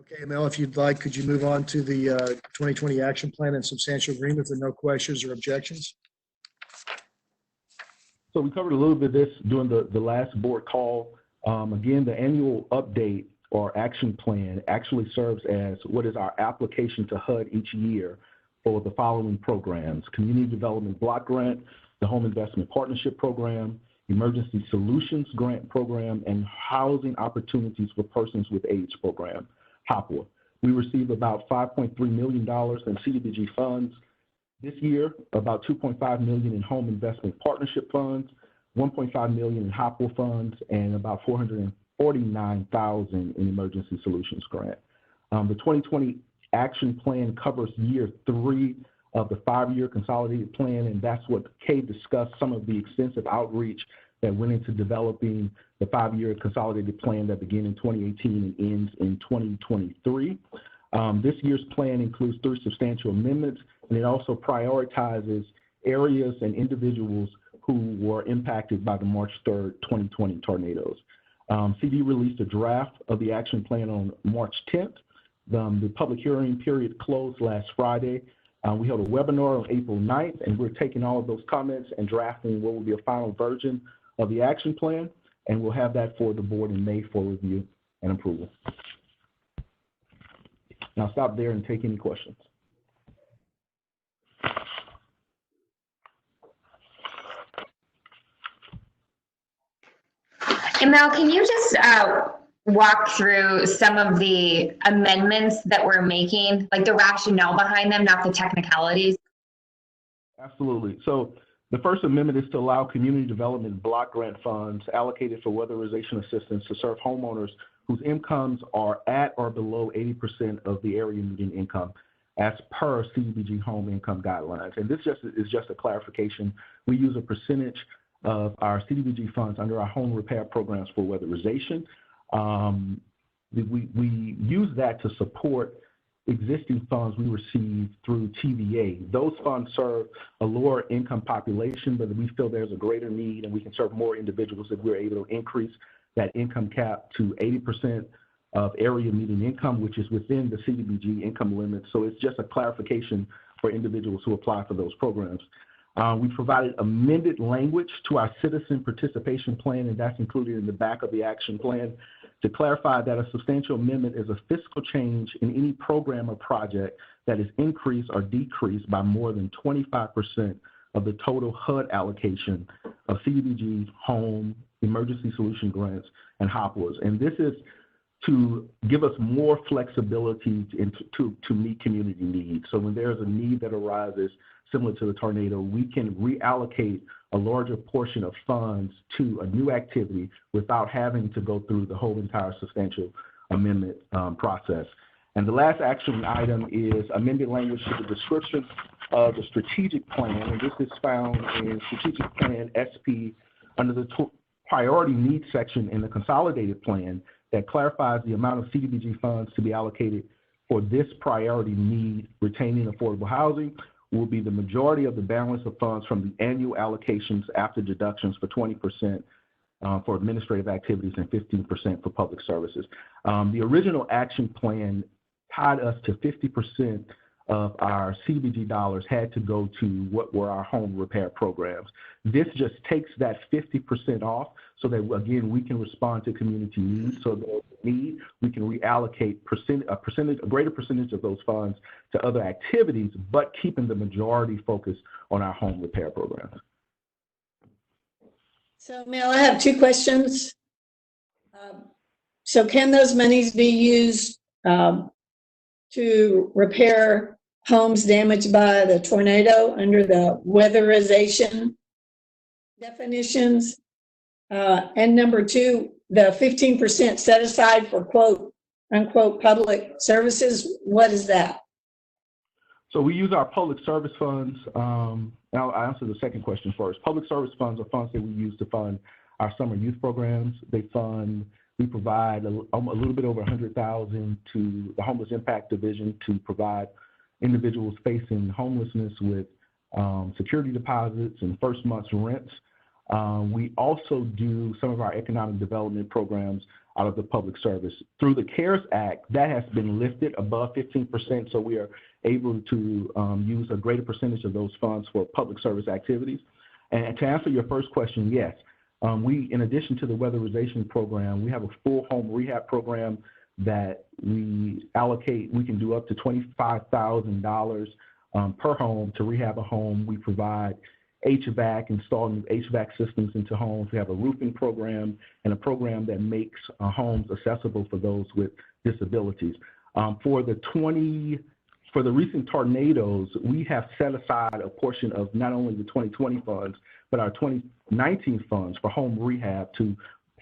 Okay, Mel, if you'd like, could you move on to the 2020 action plan and substantial agreement with no questions or objections? So we covered a little bit of this during the last board call. Again, the annual update or action plan actually serves as what is our application to HUD each year for the following programs: Community Development Block Grant, the Home Investment Partnership Program, Emergency Solutions Grant Program, and Housing Opportunities for Persons with AIDS Program, HOPWA. We received about $5.3 million in CDBG funds this year, about $2.5 million in Home Investment Partnership funds, $1.5 million in HOPWA funds, and about $449,000 in Emergency Solutions Grant. The 2020 action plan covers year 3 of the 5-year consolidated plan, and that's what Kay discussed, some of the extensive outreach that went into developing the 5-year consolidated plan that began in 2018 and ends in 2023. This year's plan includes 3 substantial amendments, and it also prioritizes areas and individuals who were impacted by the March 3rd, 2020 tornadoes. CD released a draft of the action plan on March 10th. The public hearing period closed last Friday. We held a webinar on April 9th, and we're taking all of those comments and drafting what will be a final version of the action plan, and we'll have that for the board in May for review and approval. Now stop there and take any questions. And Mel, can you just walk through some of the amendments that we're making, like the rationale behind them, not the technicalities? Absolutely. So the first amendment is to allow community development block grant funds allocated for weatherization assistance to serve homeowners whose incomes are at or below 80% of the area median income as per CDBG home income guidelines. And this is just a clarification. We use a percentage of our CDBG funds under our home repair programs for weatherization. We use that to support existing funds we receive through TVA. Those funds serve a lower income population, but we feel there's a greater need and we can serve more individuals if we're able to increase that income cap to 80% of area median income, which is within the CDBG income limit. So it's just a clarification for individuals who apply for those programs. We provided amended language to our citizen participation plan, and that's included in the back of the action plan, to clarify that a substantial amendment is a fiscal change in any program or project that is increased or decreased by more than 25% of the total HUD allocation of CDBG, home, emergency solution grants, and HOPWAs. And this is to give us more flexibility to meet community needs. So when there's a need that arises similar to the tornado, we can reallocate a larger portion of funds to a new activity without having to go through the whole entire substantial amendment process. And the last action item is amended language to the description of the strategic plan, and this is found in strategic plan SP under the priority needs section in the consolidated plan that clarifies the amount of CDBG funds to be allocated for this priority need. Retaining affordable housing will be the majority of the balance of funds from the annual allocations after deductions for 20% for administrative activities and 15% for public services. The original action plan tied us to 50% of our CDBG dollars had to go to what were our home repair programs. This just takes that 50% off so that, again, we can respond to community needs. So the need, we can reallocate a greater percentage of those funds to other activities, but keeping the majority focus on our home repair programs. So, Mel, I have two questions. So can those monies be used to repair homes damaged by the tornado under the weatherization definitions? And number two, the 15% set aside for quote unquote public services, what is that? So we use our public service funds. I'll answer the second question first. Public service funds are funds that we use to fund our summer youth programs. We provide a little bit over $100,000 to the Homeless Impact Division to provide individuals facing homelessness with security deposits and first month's rents. We also do some of our economic development programs out of the public service. Through the CARES Act, that has been lifted above 15%, so we are able to use a greater percentage of those funds for public service activities. And to answer your first question, yes. We, in addition to the weatherization program, we have a full home rehab program that we allocate. We can do up to $25,000 per home to rehab a home. We provide HVAC, installing HVAC systems into homes. We have a roofing program and a program that makes homes accessible for those with disabilities. For the recent tornadoes, we have set aside a portion of not only the 2020 funds, but our 2019 funds for home rehab to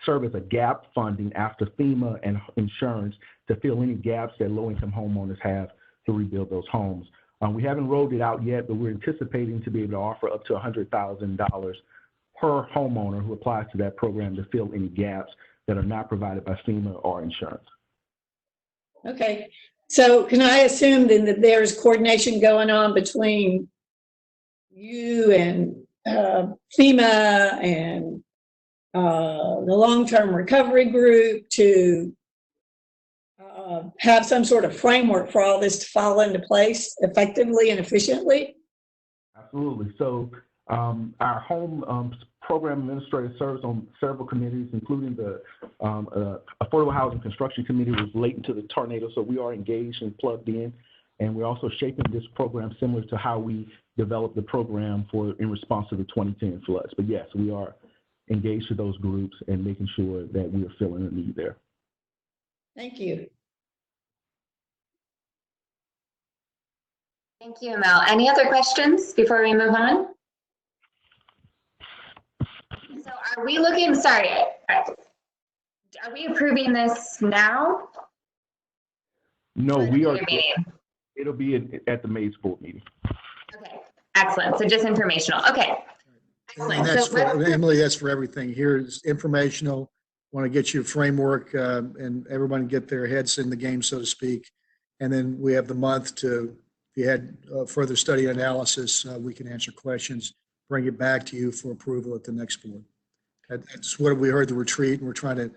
serve as a gap funding after FEMA and insurance to fill any gaps that low-income homeowners have to rebuild those homes. We haven't rolled it out yet, but we're anticipating to be able to offer up to $100,000 per homeowner who applies to that program to fill any gaps that are not provided by FEMA or insurance. Okay. So can I assume then that there's coordination going on between you and FEMA and the long-term recovery group to have some sort of framework for all this to fall into place effectively and efficiently? Absolutely. So our home program administrator serves on several committees, including the Affordable Housing Construction Committee was late into the tornado, so we are engaged and plugged in. And we're also shaping this program similar to how we developed the program in response to the 2010 floods. But yes, we are engaged with those groups and making sure that we are filling a need there. Thank you. Thank you, Mel. Any other questions before we move on? So are we looking, sorry, are we approving this now? No, we are. Meeting? It'll be at the May's board meeting. Okay, excellent. So just informational. Okay. Excellent. And that's Emily, that's for everything. Here is informational. Want to get you a framework and everyone get their heads in the game, so to speak. And then we have the month to, if you had further study and analysis, we can answer questions, bring it back to you for approval at the next board. That's what we heard the retreat, and we're trying to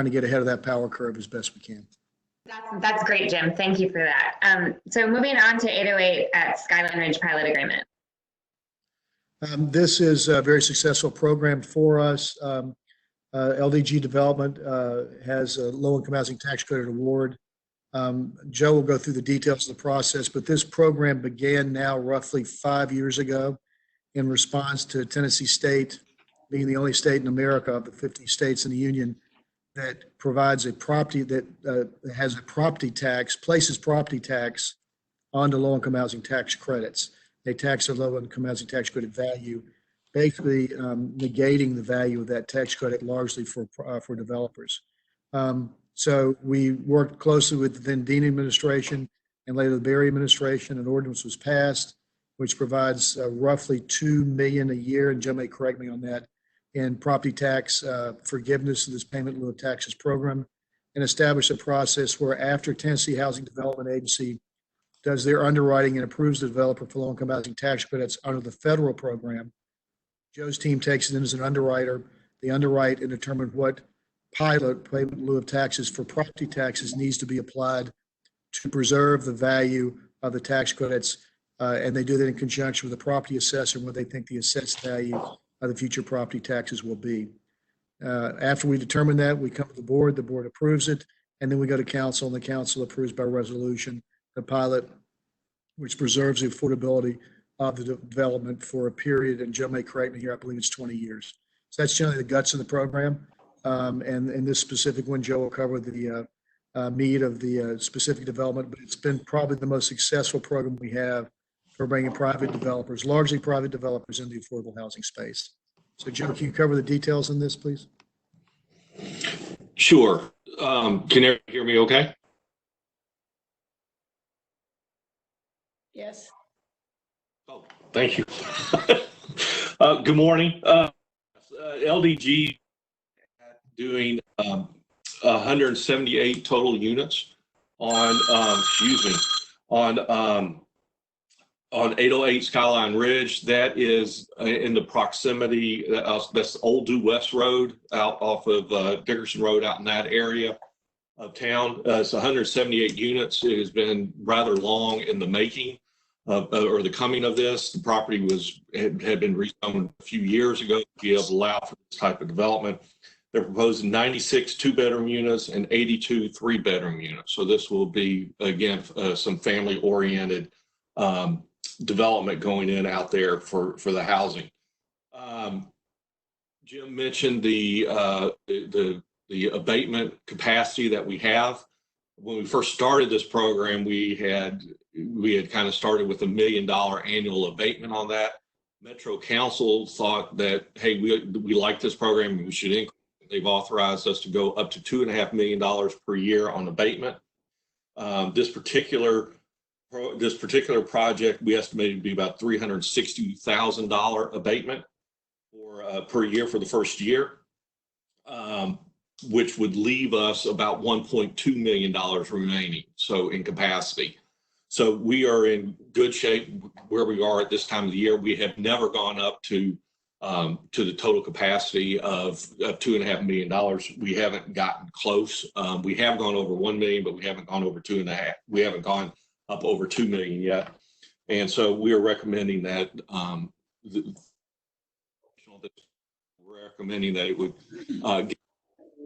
get ahead of that power curve as best we can. That's great, Jim. Thank you for that. So moving on to 808 at Skyline Ridge Pilot Agreement. This is a very successful program for us. LDG Development has a low-income housing tax credit award. Joe will go through the details of the process, but this program began now roughly 5 years ago in response to Tennessee State being the only state in America of the 50 states in the union that provides a property that has a property tax, places property tax onto low-income housing tax credits. They tax a low-income housing tax credit value, basically negating the value of that tax credit largely for developers. So we worked closely with the then Dean administration and later the Berry administration. An ordinance was passed, which provides roughly $2 million a year, and Joe may correct me on that, in property tax forgiveness of this payment in lieu of taxes program, and establish a process where after Tennessee Housing Development Agency does their underwriting and approves the developer for low-income housing tax credits under the federal program, Joe's team takes it in as an underwriter. They underwrite and determine what pilot payment in lieu of taxes for property taxes needs to be applied to preserve the value of the tax credits. And they do that in conjunction with the property assessor, what they think the assessed value of the future property taxes will be. After we determine that, we come to the board approves it, and then we go to council, and the council approves by resolution the pilot, which preserves the affordability of the development for a period, and Joe may correct me here, I believe it's 20 years. So that's generally the guts of the program. And in this specific one, Joe will cover the meat of the specific development, but it's been probably the most successful program we have for bringing private developers, largely private developers, into the affordable housing space. So Joe, can you cover the details on this, please? Sure. Can you hear me okay? Yes. Oh, thank you. Good morning. LDG doing 178 total units on, on 808 Skyline Ridge. That is in the proximity, that's Old Due West Road out off of Dickerson Road out in that area of town. It's 178 units. It has been rather long in the making or the coming of this. The property had been rezoned a few years ago to be able to allow for this type of development. They're proposing 96 two-bedroom units and 82 three-bedroom units. So this will be, again, some family-oriented development going in out there for the housing. Jim mentioned the abatement capacity that we have. When we first started this program, we had kind of started with $1 million annual abatement on that. Metro Council thought that, hey, we like this program and we should increase. They've authorized us to go up to $2.5 million per year on abatement. This particular project, we estimated to be about $360,000 abatement per year for the first year, which would leave us about $1.2 million remaining, so in capacity. So we are in good shape where we are at this time of the year. We have never gone up to the total capacity of $2.5 million. We haven't gotten close. We have gone over 1 million, but we haven't gone over 2.5. We haven't gone up over 2 million yet. And so we are recommending that it would get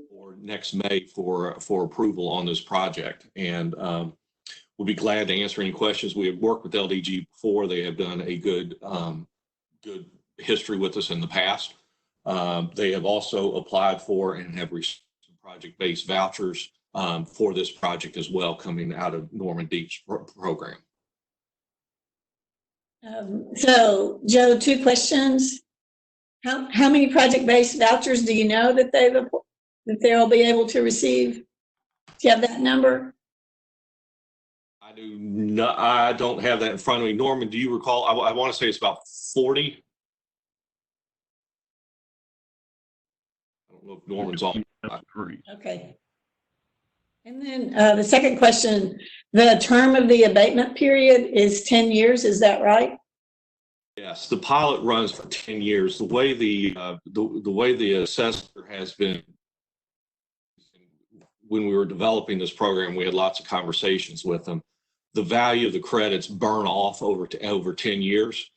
for next May for approval on this project. And we'll be glad to answer any questions. We have worked with LDG before. They have done a good history with us in the past. They have also applied for and have received some project-based vouchers for this project as well, coming out of Norman Deep's program. So, Joe, 2 questions. How many project-based vouchers do you know that they'll be able to receive? Do you have that number? I do not. I don't have that in front of me. Norman, do you recall? I want to say it's about 40. I don't know if Norman's on. Okay. And then the second question, the term of the abatement period is 10 years, is that right? Yes, the pilot runs for 10 years. The way the assessor has been, when we were developing this program, we had lots of conversations with them. The value of the credits burn off over 10 years.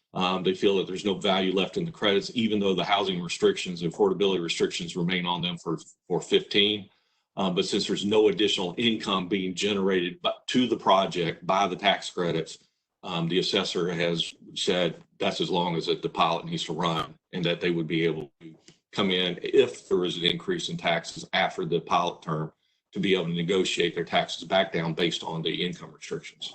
They feel that there's no value left in the credits, even though the housing restrictions, affordability restrictions remain on them for 15. But since there's no additional income being generated to the project by the tax credits, the assessor has said that's as long as the pilot needs to run, and that they would be able to come in if there is an increase in taxes after the pilot term to be able to negotiate their taxes back down based on the income restrictions.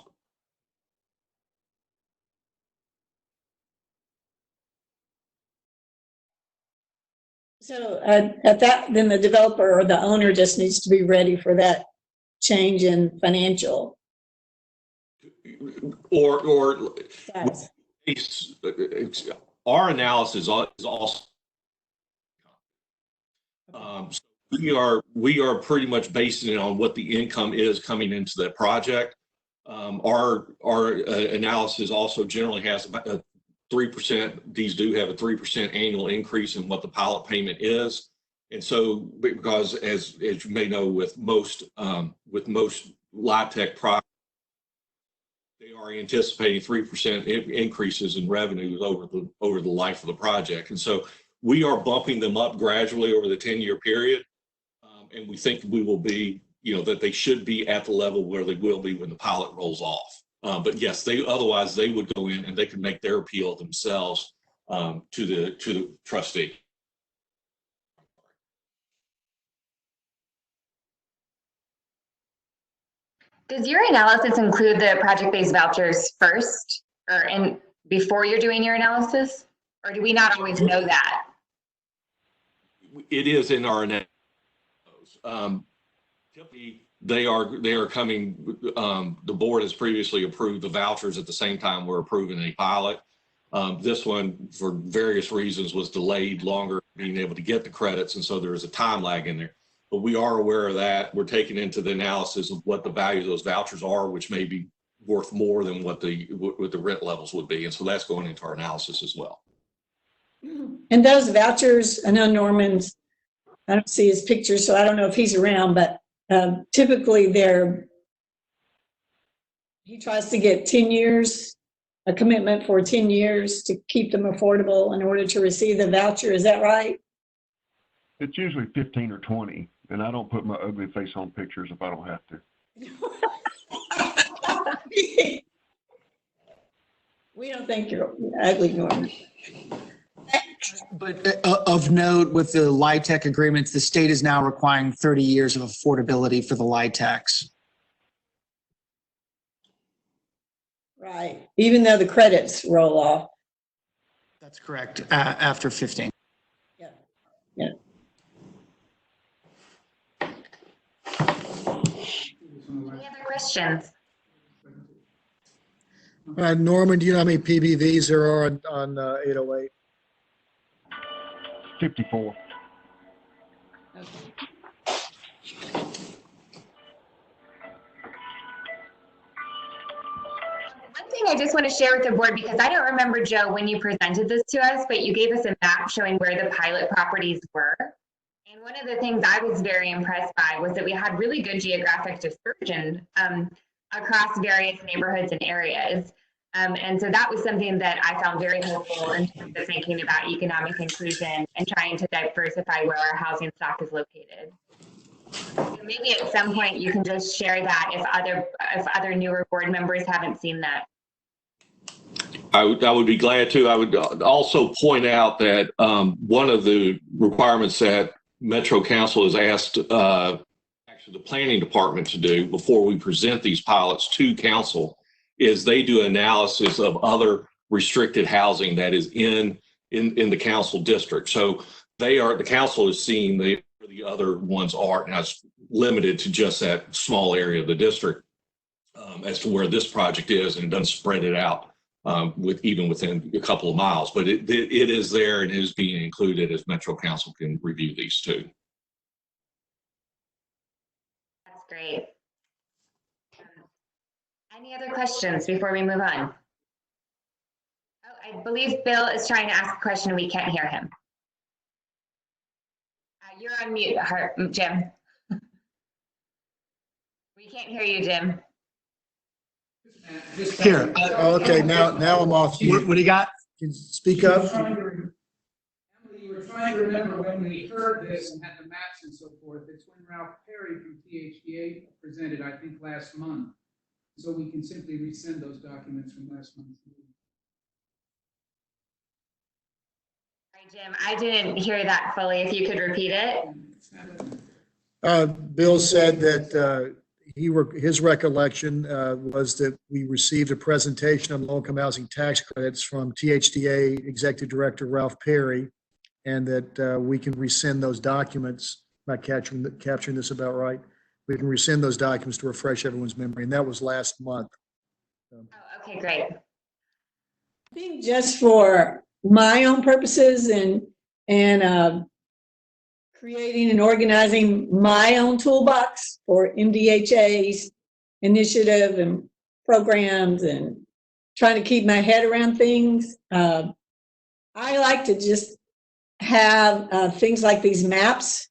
So at that, then the developer or the owner just needs to be ready for that change in financial. Or Yes. our analysis is also so we are pretty much basing it on what the income is coming into the project. Our analysis also generally has about a 3%. These do have a 3% annual increase in what the pilot payment is, and so because as you may know, with most LIHTC projects, they are anticipating 3% increases in revenues over the life of the project, and so we are bumping them up gradually over the 10-year period, and we think we will be, that they should be at the level where they will be when the pilot rolls off. But yes, otherwise they would go in and they could make their appeal themselves to the trustee. Does your analysis include the project-based vouchers first before you're doing your analysis? Or do we not always know that? It is in our analysis. Typically, they are coming, the board has previously approved the vouchers at the same time we're approving a pilot. This one, for various reasons, was delayed longer being able to get the credits, and so there is a time lag in there. But we are aware of that. We're taking into the analysis of what the value of those vouchers are, which may be worth more than what the rent levels would be, and so that's going into our analysis as well. And those vouchers, I know Norman's, I don't see his picture, so I don't know if he's around, but typically he tries to get 10 years, a commitment for 10 years to keep them affordable in order to receive the voucher. Is that right? It's usually 15 or 20, and I don't put my ugly face on pictures if I don't have to. We don't think you're ugly, Norman. But of note, with the LIHTC agreements, the state is now requiring 30 years of affordability for the LIHTCs. Right, even though the credits roll off. That's correct, after 15. Yeah. Yeah. Any other questions? Norman, do you know how many PBVs there are on 808? 54. One thing I just want to share with the board, because I don't remember, Joe, when you presented this to us, but you gave us a map showing where the pilot properties were. And one of the things I was very impressed by was that we had really good geographic dispersion across various neighborhoods and areas. And so that was something that I found very helpful in terms of thinking about economic inclusion and trying to diversify where our housing stock is located. So maybe at some point you can just share that if other newer board members haven't seen that. I would be glad to. I would also point out that one of the requirements that Metro Council has asked actually the planning department to do before we present these pilots to council is they do analysis of other restricted housing that is in the council district. So the council is seeing where the other ones are, and it's limited to just that small area of the district as to where this project is, and it doesn't spread it out even within a couple of miles. But it is there and is being included as Metro Council can review these too. That's Great. Any other questions before we move on? Oh, I believe Bill is trying to ask a question. We can't hear him. You're on mute, Jim. We can't hear you, Jim. Here. Okay, now I'm off. What do you got? Can you speak up? Emily, you were trying to remember when we heard this and had the maps and so forth. It's when Ralph Perry from THDA presented, I think, last month. So we can simply resend those documents from last month's meeting. Sorry, Jim, I didn't hear that fully. If you could repeat it. Bill said that his recollection was that we received a presentation on low-income housing tax credits from THDA Executive Director Ralph Perry, and that we can resend those documents. Am I capturing this about right? We can resend those documents to refresh everyone's memory, and that was last month. Oh, okay, great. I think just for my own purposes and creating and organizing my own toolbox for MDHA's initiative and programs and trying to keep my head around things. I like to just have things like these maps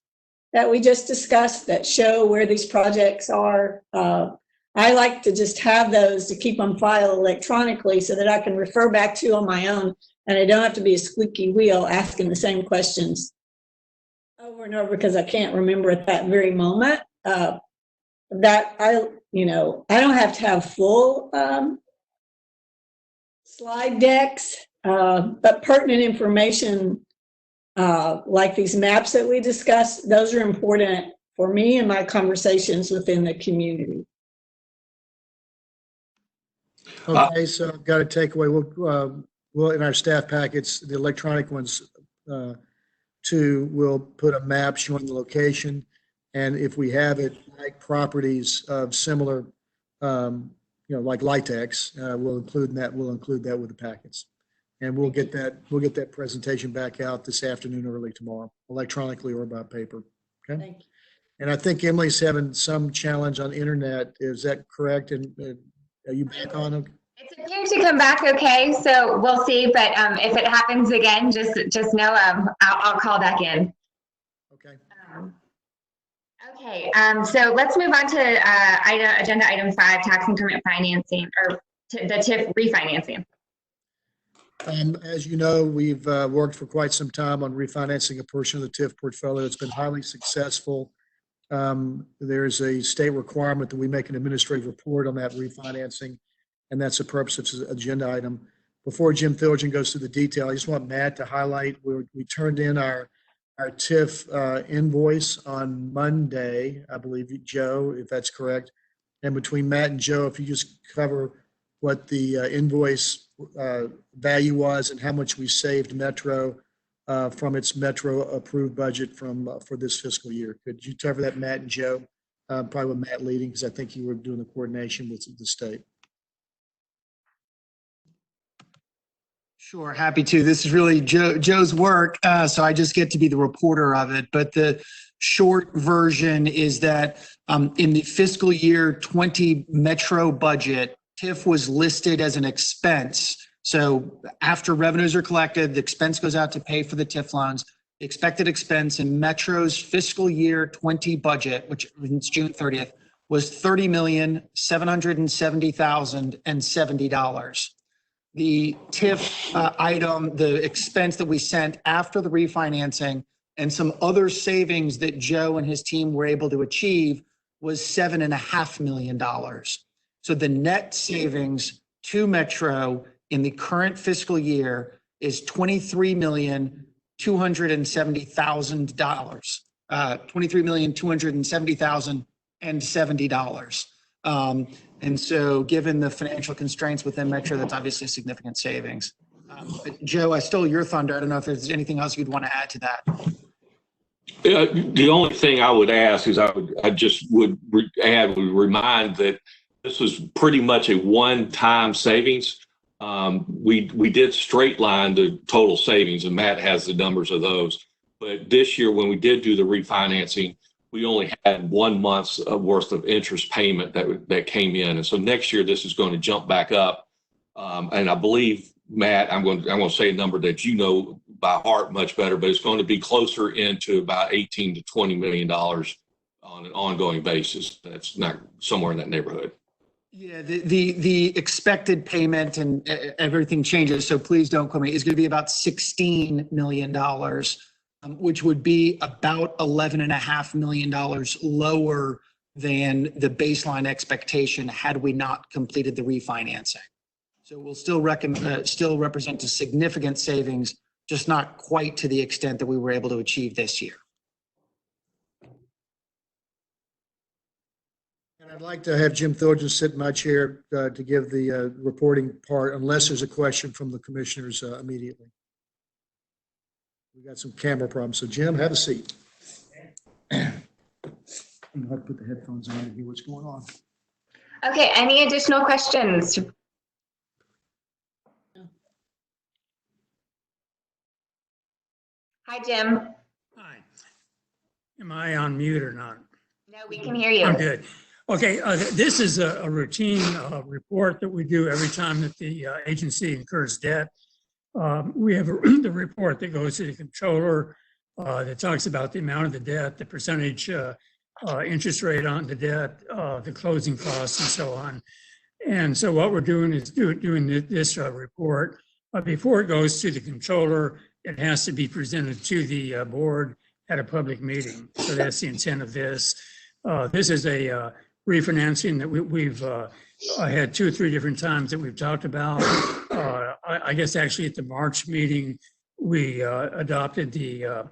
that we just discussed that show where these projects are. I like to just have those to keep on file electronically so that I can refer back to on my own, and I don't have to be a squeaky wheel asking the same questions over and over because I can't remember at that very moment. I don't have to have full slide decks, but pertinent information like these maps that we discussed, those are important for me and my conversations within the community. Okay, so I've got a takeaway. We'll in our staff packets, the electronic ones, too, we'll put a map showing the location. And if we have it like properties of similar, like LIHTCs, we'll include that with the packets. And we'll get that presentation back out this afternoon, early tomorrow, electronically or by paper. Okay. Thank you. And I think Emily's having some challenge on internet. Is that correct? And are you back on? It's appeared to come back okay, so we'll see. But if it happens again, just know I'll call back in. Okay. Okay. So let's move on to agenda item 5, tax increment financing, or the TIF refinancing. As you know, we've worked for quite some time on refinancing a portion of the TIF portfolio. It's been highly successful. There's a state requirement that we make an administrative report on that refinancing, and that's the purpose of this agenda item. Before Jim Thilgen goes through the detail, I just want Matt to highlight we turned in our TIF invoice on Monday, I believe, Joe, if that's correct. And between Matt and Joe, if you just cover what the invoice value was and how much we saved Metro from its Metro approved budget for this fiscal year. Could you cover that, Matt and Joe? Probably with Matt leading, because I think you were doing the coordination with the state. Sure, happy to. This is really Joe's work, so I just get to be the reporter of it. But the short version is that in the fiscal year 20 Metro budget, TIF was listed as an expense. So after revenues are collected, the expense goes out to pay for the TIF loans. The expected expense in Metro's fiscal year 20 budget, which is June 30th, was $30,770,070. The TIF item, the expense that we sent after the refinancing and some other savings that Joe and his team were able to achieve was $7.5 million. So the net savings to Metro in the current fiscal year is $23,270,000. $23,270,070. And so given the financial constraints within Metro, that's obviously a significant savings. But Joe, I stole your thunder. I don't know if there's anything else you'd want to add to that. The only thing I would ask is I would remind that this was pretty much a one-time savings. We did straight line the total savings, and Matt has the numbers of those. But this year, when we did do the refinancing, we only had 1 month's worth of interest payment that came in. And so next year, this is going to jump back up. And I believe, Matt, I'm going to say a number that you know by heart much better, but it's going to be closer into about $18 to $20 million on an ongoing basis. That's not somewhere in that neighborhood. Yeah, the expected payment and everything changes, so please don't quote me, is going to be about $16 million, which would be about $11.5 million lower than the baseline expectation had we not completed the refinancing. So we'll still represent a significant savings, just not quite to the extent that we were able to achieve this year. And I'd like to have Jim Thornton sit in my chair to give the reporting part, unless there's a question from the commissioners immediately. We got some camera problems. So Jim, have a seat. I'm going to put the headphones on to hear what's going on. Okay, any additional questions? Hi, Jim. Hi. Am I on mute or not? No, we can hear you. I'm good. Okay, this is a routine report that we do every time that the agency incurs debt. We have the report that goes to the controller that talks about the amount of the debt, the percentage interest rate on the debt, the closing costs, and so on. And so what we're doing is doing this report. Before it goes to the controller, it has to be presented to the board at a public meeting. So that's the intent of this. This is a refinancing that we've had 2 or 3 different times that we've talked about. I guess actually at the March meeting, we adopted the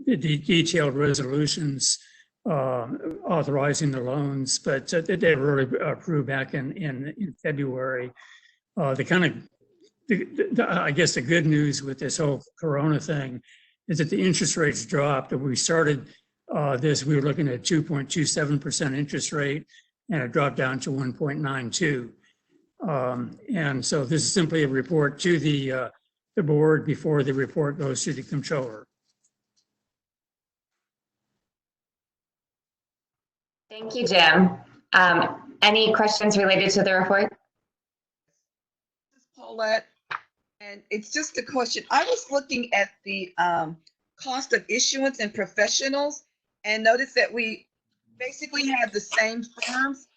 detailed resolutions authorizing the loans, but they were really approved back in February. I guess the good news with this whole Corona thing is that the interest rates dropped. And we started this, we were looking at 2.27% interest rate, and it dropped down to 1.92. And so this is simply a report to the board before the report goes to the controller. Thank you, Jim. Any questions related to the report? This is Paulette, and it's just a question. I was looking at the cost of issuance and professionals and noticed that we basically have the same firms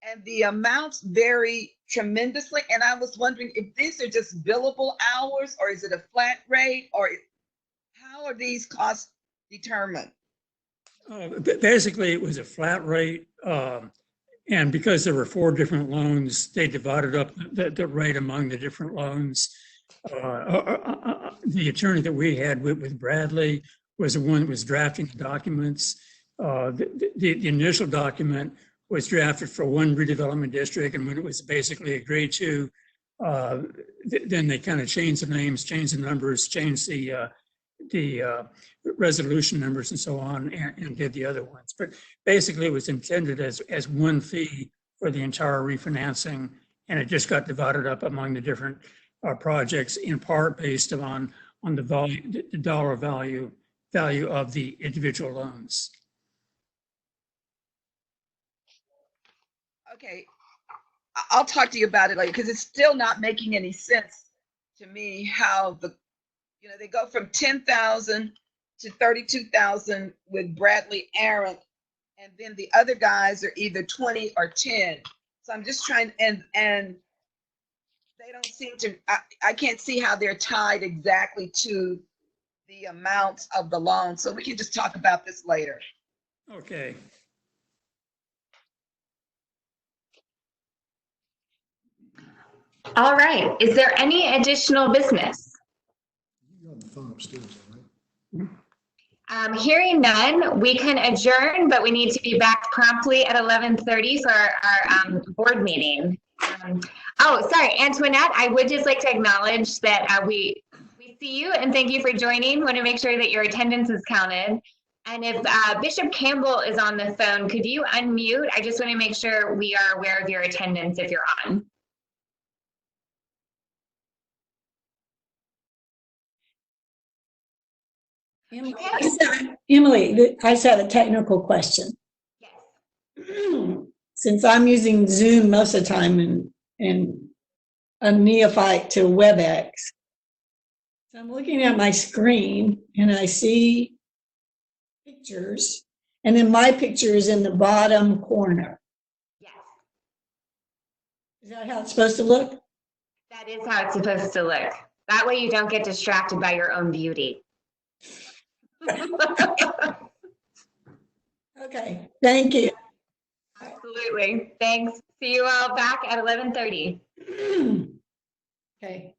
and the amounts vary tremendously. And I was wondering if these are just billable hours, or is it a flat rate, or how are these costs determined? Basically, it was a flat rate. And because there were 4 different loans, they divided up the rate among the different loans. The attorney that we had with Bradley was the one that was drafting the documents. The initial document was drafted for one redevelopment district, and when it was basically agreed to, then they kind of changed the names, changed the numbers, changed the resolution numbers and so on, and did the other ones. But basically, it was intended as one fee for the entire refinancing, and it just got divided up among the different projects, in part based on the dollar value of the individual loans. Okay, I'll talk to you about it later, because it's still not making any sense to me how they go from 10,000 to 32,000 with Bradley Aaron, and then the other guys are either 20 or 10. So I'm just trying, and they don't seem to, I can't see how they're tied exactly to the amounts of the loan. So we can just talk about this later. Okay. All right. Is there any additional business? You're on the phone upstairs, all right? Hearing none, we can adjourn, but we need to be back promptly at 11:30 for our board meeting. Sorry, Antoinette, I would just like to acknowledge that we see you and thank you for joining. Want to make sure that your attendance is counted. And if Bishop Campbell is on the phone, could you unmute? I just want to make sure we are aware of your attendance if you're on. Emily, I just have a technical question. Yes. Since I'm using Zoom most of the time and a neophyte to WebEx, so I'm looking at my screen and I see pictures, and then my picture is in the bottom corner. Yes. Is that how it's supposed to look? That is how it's supposed to look. That way you don't get distracted by your own beauty. Okay, thank you. Absolutely. Thanks. See you all back at 11:30. Okay.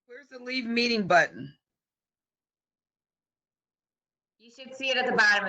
Where's the leave meeting button? You should see it at the bottom